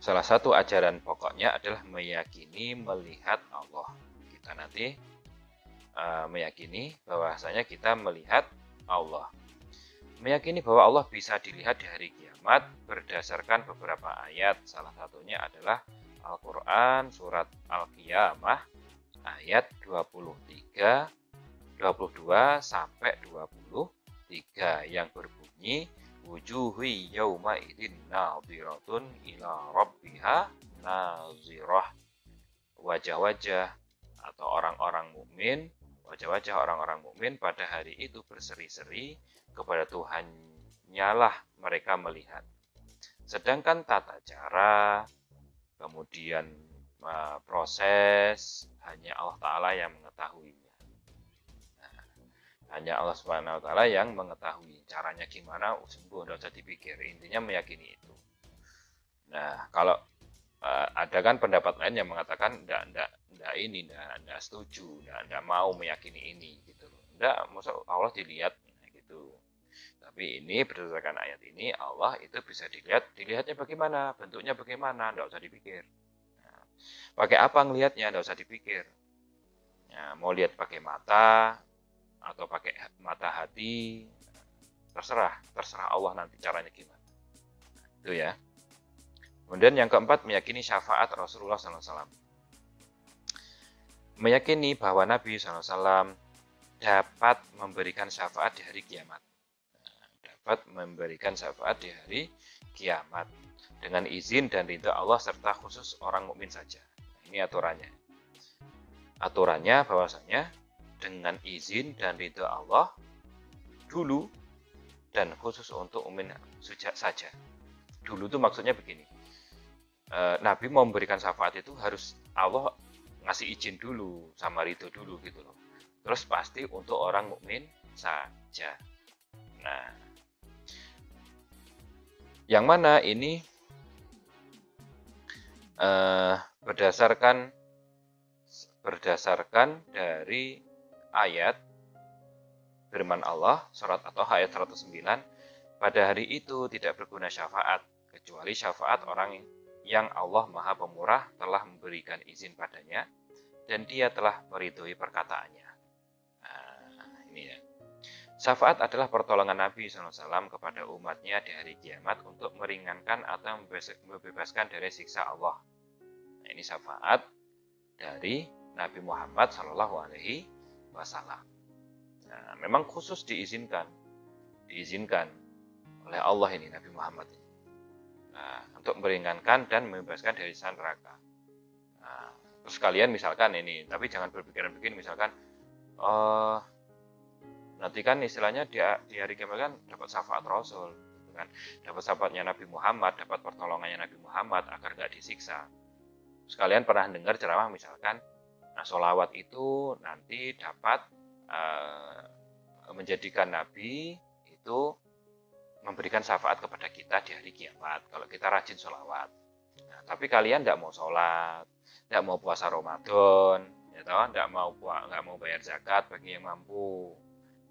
salah satu ajaran pokoknya adalah meyakini melihat Allah. Kita nanti meyakini bahwasanya kita melihat Allah. Meyakini bahwa Allah bisa dilihat di hari kiamat berdasarkan beberapa ayat. Salah satunya adalah Al-Quran surat Al-Qiyamah ayat 23, 22 sampai 23 yang berbunyi wujuhi yauma idzin nadhiratun ila rabbiha nazirah. Wajah-wajah atau orang-orang mukmin, wajah-wajah orang-orang mukmin pada hari itu berseri-seri kepada Tuhannya lah mereka melihat. Sedangkan tata cara, kemudian proses, hanya Allah Ta'ala yang mengetahuinya. Hanya Allah Subhanahu Wa Ta'ala yang mengetahui caranya gimana, sembuh, tidak usah dipikir. Intinya meyakini itu. Nah, kalau ada kan pendapat lain yang mengatakan enggak setuju, enggak mau meyakini ini gitu. Enggak, maksud Allah dilihat gitu. Tapi ini berdasarkan ayat ini Allah itu bisa dilihatnya bagaimana, bentuknya bagaimana, enggak usah dipikir. Nah, pakai apa ngelihatnya, enggak usah dipikir. Nah, mau lihat pakai mata atau pakai mata hati, terserah Allah nanti caranya gimana. Itu ya. Kemudian yang keempat, meyakini syafaat Rasulullah SAW. Meyakini bahwa Nabi SAW dapat memberikan syafaat di hari kiamat. Dapat memberikan syafaat di hari kiamat dengan izin dan ridha Allah serta khusus orang mukmin saja. Ini aturannya. Aturannya bahwasanya dengan izin dan ridha Allah dulu dan khusus untuk mukmin saja. Dulu itu maksudnya begini. Nabi mau memberikan syafaat itu harus Allah ngasih izin dulu sama ridho dulu gitu loh. Terus pasti untuk orang mukmin saja. Nah, yang mana ini berdasarkan dari ayat firman Allah surat At-Taha ayat 109, pada hari itu tidak berguna syafaat kecuali syafaat orang yang Allah Maha Pemurah telah memberikan izin padanya dan dia telah meridhoi perkataannya. Nah, ini ya. Syafaat adalah pertolongan Nabi SAW kepada umatnya di hari kiamat untuk meringankan atau membebaskan dari siksa Allah. Nah, ini syafaat dari Nabi Muhammad SAW. Nah, memang khusus diizinkan oleh Allah ini Nabi Muhammad ini. Nah, untuk meringankan dan membebaskan dari siksa neraka. Nah, terus kalian misalkan ini, tapi jangan berpikiran begini, misalkan nanti kan istilahnya di hari kiamat kan dapat syafaat Rasul, gitu kan? Dapat syafaatnya Nabi Muhammad, dapat pertolongannya Nabi Muhammad agar nggak disiksa. Terus kalian pernah dengar ceramah misalkan, nah sholawat itu nanti dapat menjadikan Nabi itu memberikan syafaat kepada kita di hari kiamat kalau kita rajin sholawat. Nah, tapi kalian tidak mau sholat, tidak mau puasa Ramadan, ya toh, tidak mau bayar zakat bagi yang mampu.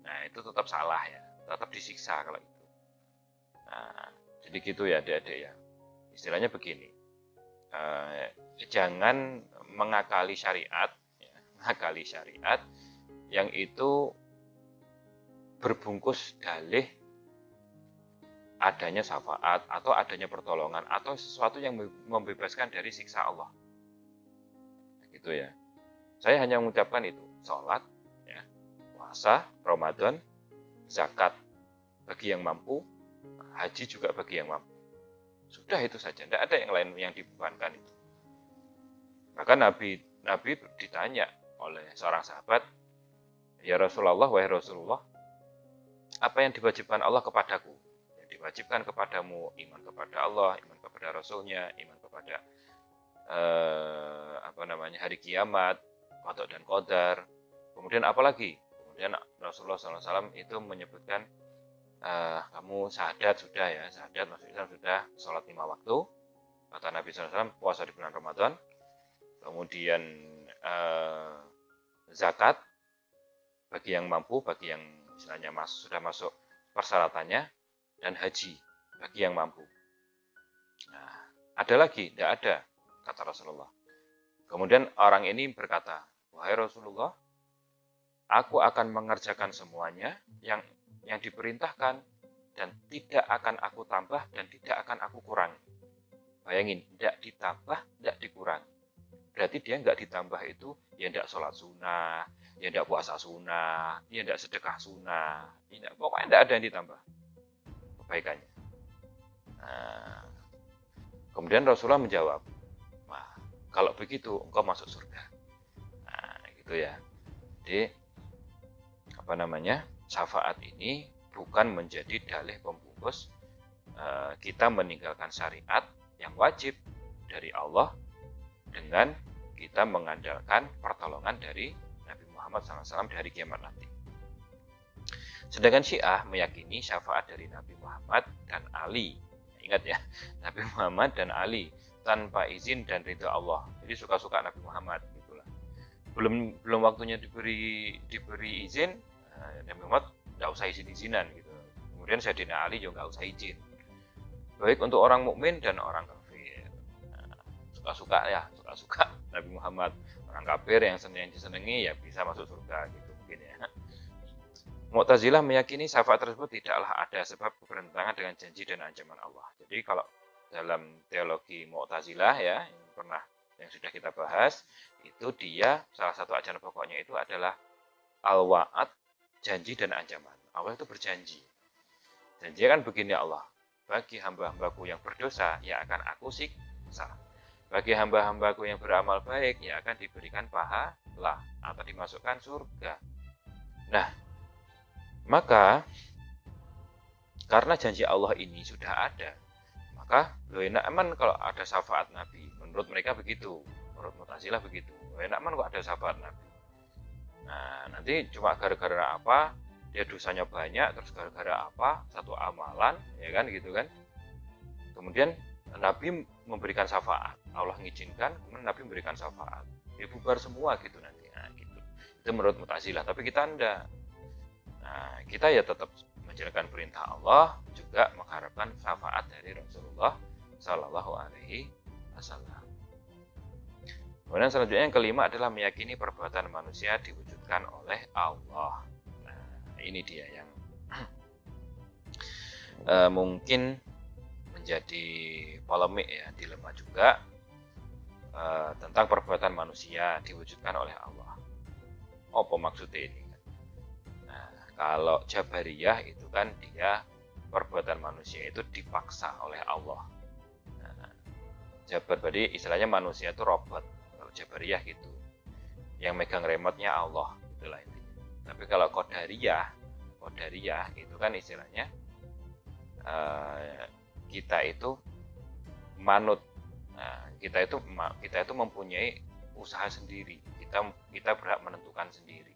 Nah, itu tetap salah ya, tetap disiksa kalau itu. Nah, jadi gitu ya adik-adik ya. Istilahnya begini, jangan mengakali syariat, yang itu berbungkus dalih adanya syafaat atau adanya pertolongan atau sesuatu yang membebaskan dari siksa Allah. Gitu ya. Saya hanya mengucapkan itu, sholat, ya, puasa, Ramadan, zakat bagi yang mampu, haji juga bagi yang mampu. Sudah itu saja, tidak ada yang lain yang dibebankan itu. Bahkan Nabi ditanya oleh seorang sahabat, ya Rasulullah, wahai Rasulullah, apa yang diwajibkan Allah kepadaku? Diwajibkan kepadamu iman kepada Allah, iman kepada Rasulnya, iman kepada hari kiamat, qada dan qadar. Kemudian apa lagi? Kemudian Rasulullah SAW itu menyebutkan kamu syahadat sudah ya, syahadat maksudnya sudah sholat 5 waktu. Kata Nabi SAW, puasa di bulan Ramadan. Kemudian zakat bagi yang mampu, bagi yang misalnya sudah masuk persyaratannya. Dan haji bagi yang mampu. Nah, Ada lagi? Tidak ada, kata Rasulullah. Kemudian orang ini berkata, wahai Rasulullah, aku akan mengerjakan semuanya yang diperintahkan dan tidak akan aku tambah dan tidak akan aku kurangi. Bayangin, tidak ditambah, tidak dikurangi. Berarti dia nggak ditambah itu, ya tidak sholat sunnah, ya tidak puasa sunnah, ya tidak sedekah sunnah, pokoknya tidak ada yang ditambah kebaikannya. Nah, kemudian Rasulullah menjawab, nah, kalau begitu engkau masuk surga. Nah, gitu ya. Jadi syafaat ini bukan menjadi dalih pembungkus kita meninggalkan syariat yang wajib dari Allah dengan kita mengandalkan pertolongan dari Nabi Muhammad SAW dari kiamat nanti. Sedangkan Syiah meyakini syafaat dari Nabi Muhammad dan Ali. Ingat ya, Nabi Muhammad dan Ali tanpa izin dan ridha Allah. Jadi suka-suka Nabi Muhammad gitulah. Belum waktunya diberi izin, Nabi Muhammad nggak usah izin-izinan gitu. Kemudian Sayyidina Ali juga nggak usah izin. Baik untuk orang mukmin dan orang kafir. Suka-suka Nabi Muhammad. Orang kafir yang disenangi ya bisa masuk surga gitu mungkin ya. Mu'tazilah meyakini syafaat tersebut tidaklah ada sebab bertentangan dengan janji dan ancaman Allah. Jadi kalau dalam teologi Mu'tazilah ya yang sudah kita bahas, itu dia salah satu ajaran pokoknya itu adalah al-wa'ad, janji dan ancaman. Allah itu berjanji. Janji kan begini Allah, bagi hamba-hambaku yang berdosa ya akan aku siksa. Bagi hamba-hambaku yang beramal baik ya akan diberikan pahala atau dimasukkan surga. Nah, maka karena janji Allah ini sudah ada, maka enak aman kalau ada syafaat Nabi. Menurut mereka begitu, menurut Mu'tazilah begitu. Enak aman kok ada syafaat Nabi. Nah, nanti cuma gara-gara apa? Dia dosanya banyak, terus gara-gara apa? Satu amalan, ya kan gitu kan? Kemudian Nabi memberikan syafaat. Allah mengizinkan, kemudian Nabi memberikan syafaat. Dia bubar semua gitu nanti. Nah, gitu. Itu menurut Mu'tazilah, tapi kita enggak. Nah, kita ya tetap menjalankan perintah Allah, juga mengharapkan syafaat dari Rasulullah Shallallahu Alaihi Wasallam. Kemudian selanjutnya yang kelima adalah meyakini perbuatan manusia diwujudkan oleh Allah. Nah, ini dia yang mungkin menjadi polemik ya, dilema juga tentang perbuatan manusia diwujudkan oleh Allah. Apa maksudnya ini? Kalau Jabariyah itu kan dia perbuatan manusia itu dipaksa oleh Allah. Nah, Jabar berarti istilahnya manusia itu robot. Kalau Jabariyah gitu, yang megang remote-nya Allah, itulah intinya. Tapi kalau Qadariyah itu kan istilahnya kita itu manut. Nah, kita itu mempunyai usaha sendiri. Kita berhak menentukan sendiri.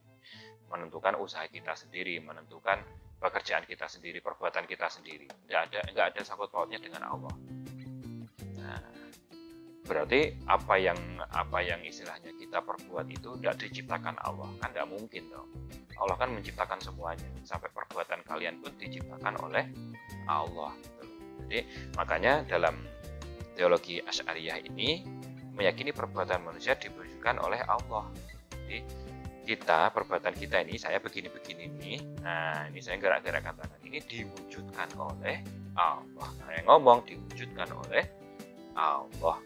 Menentukan usaha kita sendiri, menentukan pekerjaan kita sendiri, perbuatan kita sendiri. Nggak ada sangkut pautnya dengan Allah. Nah, berarti apa yang istilahnya kita perbuat itu tidak diciptakan Allah, kan nggak mungkin dong. Allah kan menciptakan semuanya, sampai perbuatan kalian pun diciptakan oleh Allah. Jadi makanya dalam teologi Asy'ariyah ini meyakini perbuatan manusia diwujudkan oleh Allah. Jadi perbuatan kita ini, saya begini-begini nih, nah ini saya gerak-gerak tangan ini diwujudkan oleh Allah. Saya ngomong diwujudkan oleh Allah.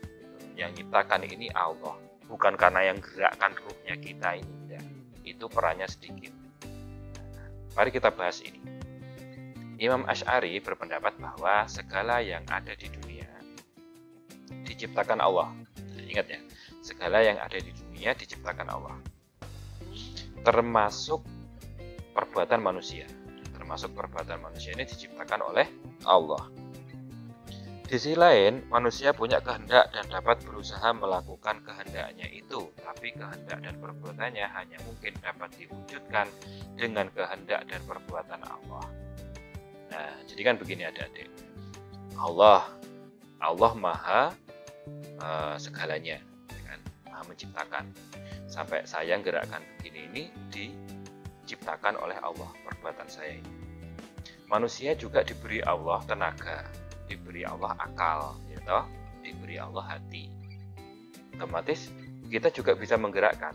Yang nyiptakan ini Allah, bukan karena yang gerakkan ruhnya kita ini, enggak. Itu perannya sedikit. Mari kita bahas ini. Imam Asy'ari berpendapat bahwa segala yang ada di dunia diciptakan Allah. Ingat ya, segala yang ada di dunia diciptakan Allah. Termasuk perbuatan manusia. Termasuk perbuatan manusia ini diciptakan oleh Allah. Di sisi lain, manusia punya kehendak dan dapat berusaha melakukan kehendaknya itu. Tapi kehendak dan perbuatannya hanya mungkin dapat diwujudkan dengan kehendak dan perbuatan Allah. Nah, jadi kan begini adik-adik. Allah maha segalanya, kan? Maha menciptakan. Sampai saya gerakkan begini ini diciptakan oleh Allah, perbuatan saya ini. Manusia juga diberi Allah tenaga, diberi Allah akal, gitu. diberi Allah hati. Otomatis kita juga bisa menggerakkan.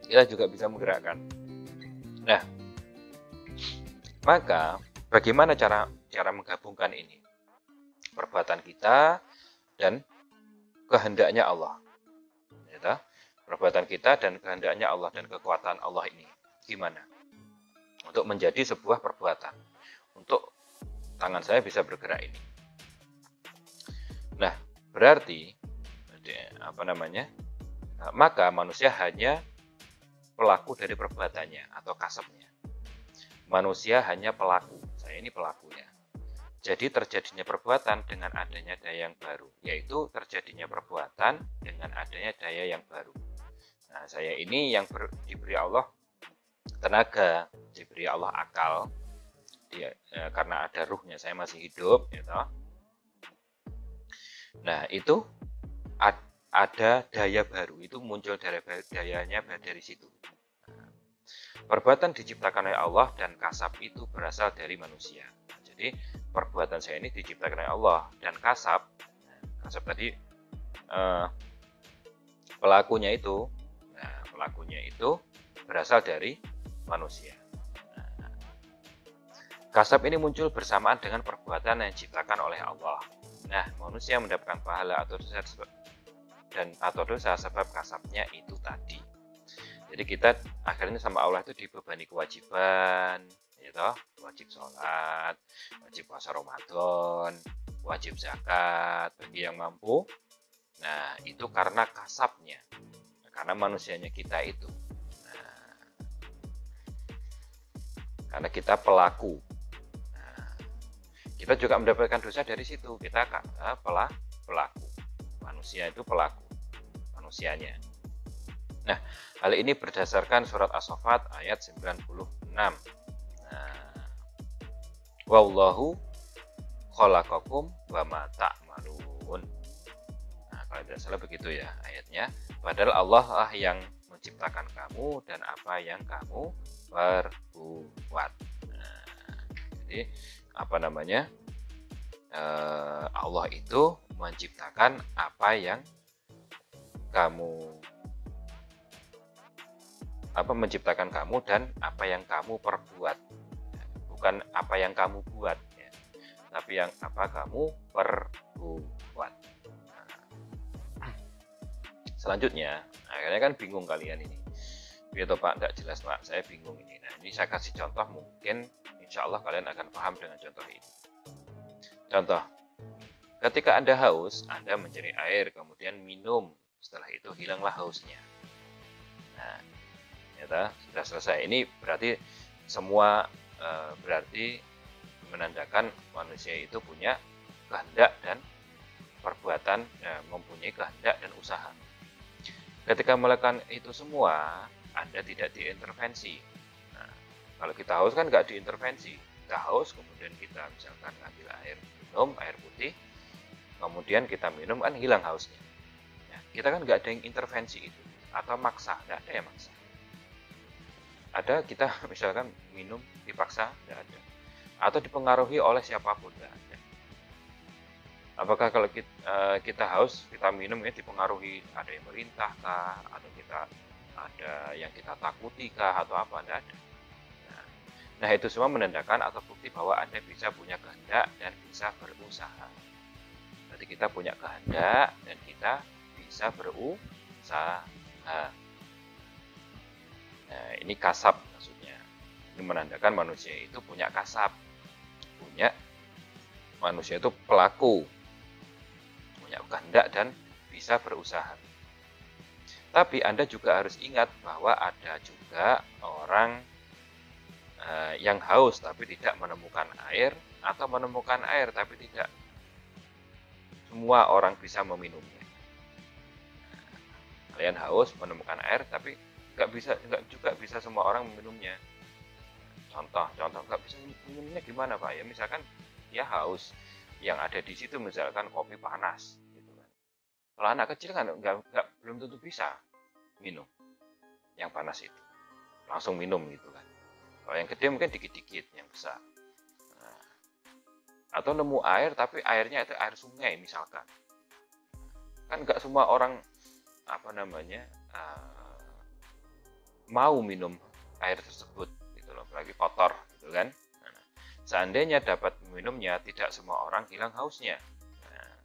Kita juga bisa menggerakkan. Nah, maka bagaimana cara menggabungkan ini? Perbuatan kita dan kehendaknya Allah. Ya, perbuatan kita dan kehendaknya Allah dan kekuatan Allah ini. Gimana? Untuk menjadi sebuah perbuatan. Untuk tangan saya bisa bergerak ini. Nah, berarti maka manusia hanya pelaku dari perbuatannya atau kasabnya. Manusia hanya pelaku. Saya ini pelakunya. Jadi terjadinya perbuatan dengan adanya daya yang baru, yaitu terjadinya perbuatan dengan adanya daya yang baru. Nah, saya ini yang diberi Allah tenaga, diberi Allah akal, karena ada ruhnya saya masih hidup, gitu. Nah, itu ada daya baru, itu muncul dayanya dari situ. Nah, perbuatan diciptakan oleh Allah dan kasab itu berasal dari manusia. Jadi perbuatan saya ini diciptakan oleh Allah dan kasab tadi pelakunya itu berasal dari manusia. Kasab ini muncul bersamaan dengan perbuatan yang diciptakan oleh Allah. Nah, manusia mendapatkan pahala atau dosa sebab kasabnya itu tadi. Jadi kita akhirnya sama Allah itu dibebani kewajiban, gitu, wajib sholat, wajib puasa Ramadan, wajib zakat bagi yang mampu. Nah, itu karena kasabnya, karena manusianya kita itu. Nah, karena kita pelaku. Nah, kita juga mendapatkan dosa dari situ. Kita pelaku. Manusia itu pelaku. Manusianya. Nah, hal ini berdasarkan surat As-Saffat ayat 96. Wallahu khalaqakum wa ma ta'malun. Nah, kalau tidak salah begitu ya ayatnya. Padahal Allah lah yang menciptakan kamu dan apa yang kamu perbuat. Nah, jadi Allah itu menciptakan apa yang menciptakan kamu dan apa yang kamu perbuat. Bukan apa yang kamu buat, ya, tapi yang apa kamu perbuat. Nah, selanjutnya, akhirnya kan bingung kalian ini. Gitu Pak, nggak jelas Pak, saya bingung ini. Nah, ini saya kasih contoh, mungkin insya Allah kalian akan paham dengan contoh ini. Contoh, ketika Anda haus, Anda mencari air, kemudian minum. Setelah itu hilanglah hausnya. Nah, sudah selesai. Ini berarti semua berarti menandakan manusia itu punya kehendak dan perbuatan, mempunyai kehendak dan usaha. Ketika melakukan itu semua, Anda tidak diintervensi. Nah, kalau kita haus kan nggak diintervensi. Kita haus, kemudian kita misalkan ngambil air, minum air putih, kemudian kita minum kan hilang hausnya. Nah, kita kan nggak ada yang intervensi itu atau maksa, nggak ada yang maksa. Ada kita misalkan minum dipaksa, tidak ada, atau dipengaruhi oleh siapapun, tidak ada. Apakah kalau kita haus, kita minum ya dipengaruhi ada yang merintah kah, atau kita ada yang kita takuti kah, atau apa, tidak ada. Nah, itu semua menandakan atau bukti bahwa Anda bisa punya kehendak dan bisa berusaha. Berarti kita punya kehendak dan kita bisa berusaha. Nah, ini kasab maksudnya. Ini menandakan manusia itu punya kasab. Manusia itu pelaku. Punya kehendak dan bisa berusaha. Tapi Anda juga harus ingat bahwa ada juga orang yang haus tapi tidak menemukan air, atau menemukan air tapi tidak semua orang bisa meminumnya. Kalian haus menemukan air tapi nggak juga bisa semua orang meminumnya. Contoh nggak bisa minumnya gimana Pak? Ya misalkan ya haus, yang ada di situ misalkan kopi panas, gitu kan. Kalau anak kecil kan belum tentu bisa minum yang panas itu, langsung minum gitu kan. Kalau yang gede mungkin dikit-dikit, yang besar. Nah, Atau nemu air tapi airnya itu air sungai misalkan. Kan nggak semua orang mau minum air tersebut gitu loh, apalagi kotor gitu kan. Nah, seandainya dapat minumnya, tidak semua orang hilang hausnya. Nah,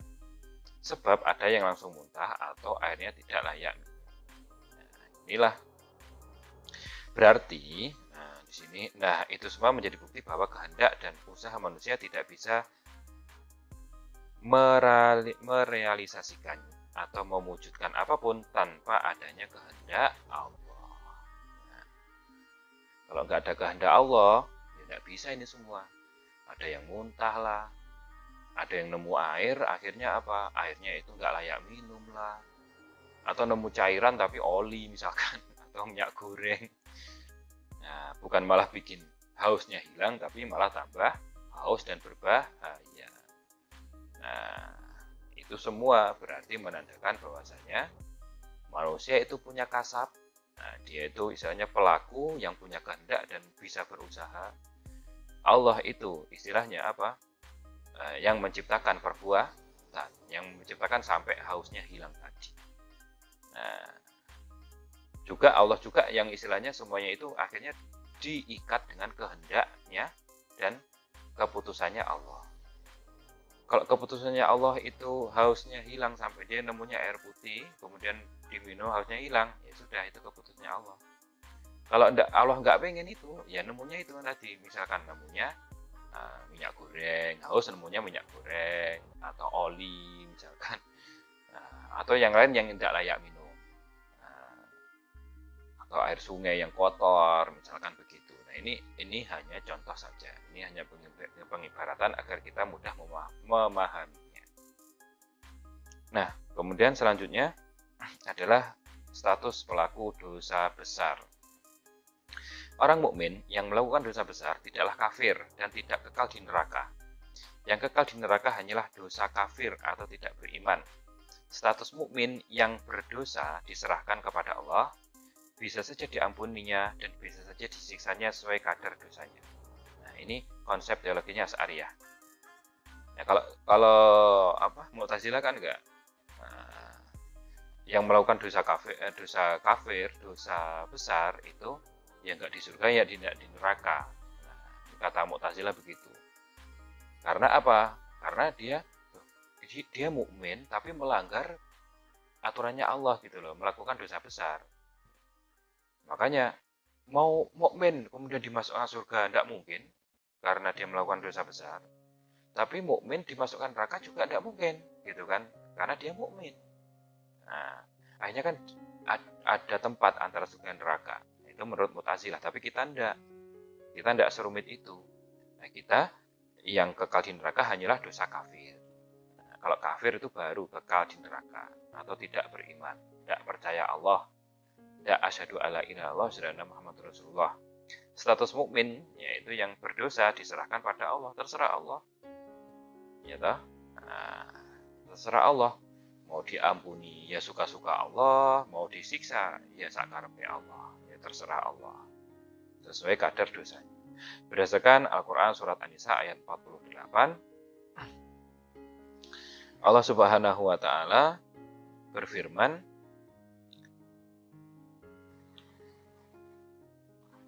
sebab ada yang langsung muntah atau airnya tidak layak. Nah, inilah berarti di sini, itu semua menjadi bukti bahwa kehendak dan usaha manusia tidak bisa merealisasikan atau mewujudkan apapun tanpa adanya kehendak Allah. Nah, kalau nggak ada kehendak Allah, ya nggak bisa ini semua. Ada yang muntah lah, ada yang nemu air, akhirnya apa? Airnya itu nggak layak minum lah. Atau nemu cairan tapi oli misalkan, atau minyak goreng. Nah, bukan malah bikin hausnya hilang, tapi malah tambah haus dan berbahaya. Nah, itu semua berarti menandakan bahwasanya manusia itu punya kasab. Nah, dia itu istilahnya pelaku yang punya kehendak dan bisa berusaha. Allah itu istilahnya apa? Yang menciptakan perbuatan, yang menciptakan sampai hausnya hilang tadi. Nah, juga Allah juga yang istilahnya semuanya itu akhirnya diikat dengan kehendaknya dan keputusannya Allah. Kalau keputusannya Allah itu hausnya hilang sampai dia nemunya air putih, kemudian diminum hausnya hilang, ya sudah, itu keputusannya Allah. Kalau Allah nggak pengen itu, ya nemunya itu tadi, misalkan nemunya minyak goreng, haus nemunya minyak goreng, atau oli misalkan, atau yang lain yang tidak layak minum, atau air sungai yang kotor, misalkan begitu. Nah, ini hanya contoh saja. Ini hanya pengibaratan agar kita mudah memahaminya. Nah, kemudian selanjutnya adalah status pelaku dosa besar. Orang mukmin yang melakukan dosa besar tidaklah kafir dan tidak kekal di neraka. Yang kekal di neraka hanyalah dosa kafir atau tidak beriman. Status mukmin yang berdosa diserahkan kepada Allah, bisa saja diampuninya dan bisa saja disiksanya sesuai kadar dosanya. Nah, ini konsep teologinya Asy'ariyah. Nah, kalau Mu'tazilah kan enggak. Nah, yang melakukan dosa kafir, dosa besar itu ya enggak di surga, ya tidak di neraka. Nah, kata Mu'tazilah begitu. Karena apa? Karena dia mukmin tapi melanggar aturannya Allah gitu loh, melakukan dosa besar. Makanya mau mukmin kemudian dimasukkan surga tidak mungkin karena dia melakukan dosa besar. Tapi mukmin dimasukkan neraka juga tidak mungkin, gitu kan? Karena dia mukmin. Nah, akhirnya kan ada tempat antara surga dan neraka. Itu menurut Mu'tazilah, tapi kita tidak. Kita tidak serumit itu. Nah, kita yang kekal di neraka hanyalah dosa kafir. Nah, kalau kafir itu baru kekal di neraka atau tidak beriman, tidak percaya Allah. Ya, asyhadu alla ilaha illallah wa Muhammadur Rasulullah. Status mukmin yaitu yang berdosa diserahkan pada Allah, terserah Allah. Ya toh? Nah, terserah Allah. Mau diampuni ya suka-suka Allah, mau disiksa ya sakarepe Allah. Ya terserah Allah. Sesuai kadar dosanya. Berdasarkan Al-Qur'an surat An-Nisa ayat 48, Allah Subhanahu wa taala berfirman,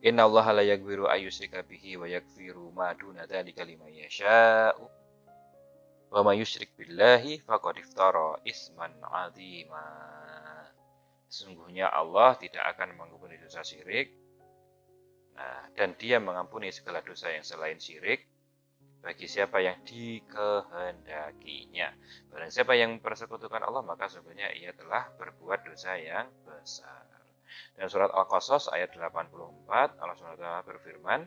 Innallaha la yaghfiru ayyushrika bihi wa yaghfiru ma duna dzalika liman yasha'u. Wa may yusyrik billahi faqad iftara isman 'azima. Sesungguhnya Allah tidak akan mengampuni dosa syirik. Dan Dia mengampuni segala dosa yang selain syirik bagi siapa yang dikehendakinya. Barang siapa yang mempersekutukan Allah, maka sesungguhnya ia telah berbuat dosa yang besar. Dan surat Al-Qasas ayat 84, Allah SWT berfirman,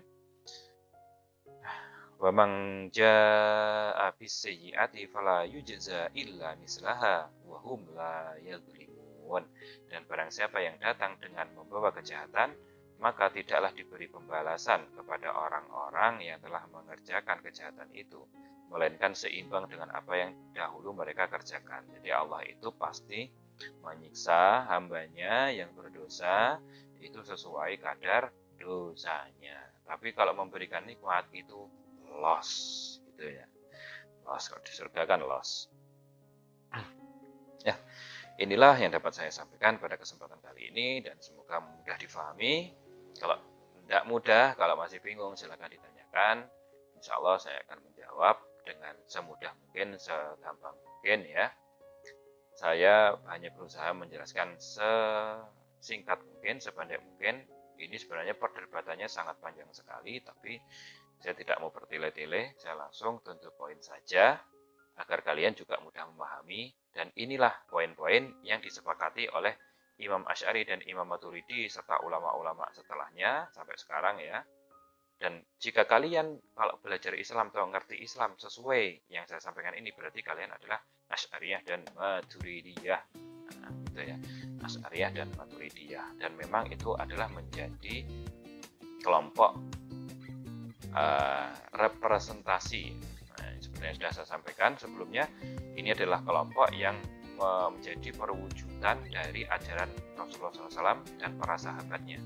"Wa man jaa'a bis-sayyi'ati fala yujza illa mislaha wa hum la yadhlimun." Dan barang siapa yang datang dengan membawa kejahatan, maka tidaklah diberi pembalasan kepada orang-orang yang telah mengerjakan kejahatan itu, melainkan seimbang dengan apa yang dahulu mereka kerjakan. Jadi Allah itu pasti menyiksa hambanya yang berdosa itu sesuai kadar dosanya. Tapi kalau memberikan nikmat itu loss gitu ya. Los, kalau di surga kan los. Ya, inilah yang dapat saya sampaikan pada kesempatan kali ini dan semoga mudah difahami. Kalau tidak mudah, kalau masih bingung silakan ditanyakan. Insya Allah saya akan menjawab dengan semudah mungkin, segampang mungkin ya. Saya hanya berusaha menjelaskan sesingkat mungkin, sependek mungkin. Ini sebenarnya perdebatannya sangat panjang sekali, tapi saya tidak mau bertele-tele, saya langsung tuntut poin saja agar kalian juga mudah memahami. Dan inilah poin-poin yang disepakati oleh Imam Asy'ari dan Imam Maturidi serta ulama-ulama setelahnya sampai sekarang ya. Dan jika kalian kalau belajar Islam atau ngerti Islam sesuai yang saya sampaikan ini, berarti kalian adalah Asy'ariyah dan Maturidiyah. Nah, gitu ya. Asy'ariyah dan Maturidiyah. Dan memang itu adalah menjadi kelompok representasi. Nah, seperti yang sudah saya sampaikan sebelumnya, ini adalah kelompok yang menjadi perwujudan dari ajaran Rasulullah SAW dan para sahabatnya.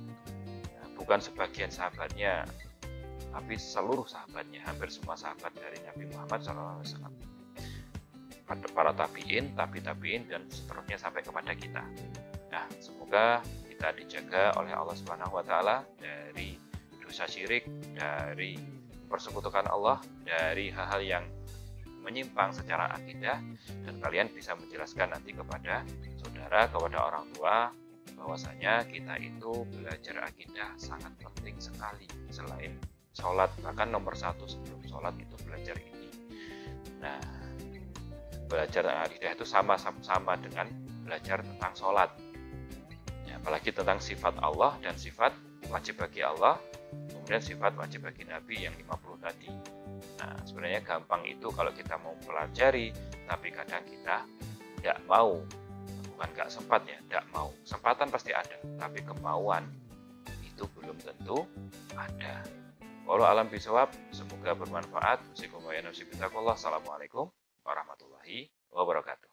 Nah, bukan sebagian sahabatnya, tapi seluruh sahabatnya, hampir semua sahabat dari Nabi Muhammad SAW. Para tabi'in, tabi'in, dan seterusnya sampai kepada kita. Nah, semoga kita dijaga oleh Allah Subhanahu wa Ta'ala dari dosa syirik, dari persekutukan Allah, dari hal-hal yang menyimpang secara akidah, dan kalian bisa menjelaskan nanti kepada saudara, kepada orang tua, bahwasanya kita itu belajar akidah sangat penting sekali. Selain sholat, bahkan nomor 1 sebelum sholat itu belajar ini. Nah, belajar akidah itu sama dengan belajar tentang sholat ya, apalagi tentang sifat Allah dan sifat wajib bagi Allah, kemudian sifat wajib bagi Nabi yang 50 tadi. Nah, sebenarnya gampang itu kalau kita mau pelajari, tapi kadang kita tidak mau, bukan nggak sempat ya, tidak mau. Kesempatan pasti ada, tapi kemauan itu belum tentu ada. Wallahu a'lam bishawab, semoga bermanfaat. Assalamualaikum warahmatullahi wabarakatuh.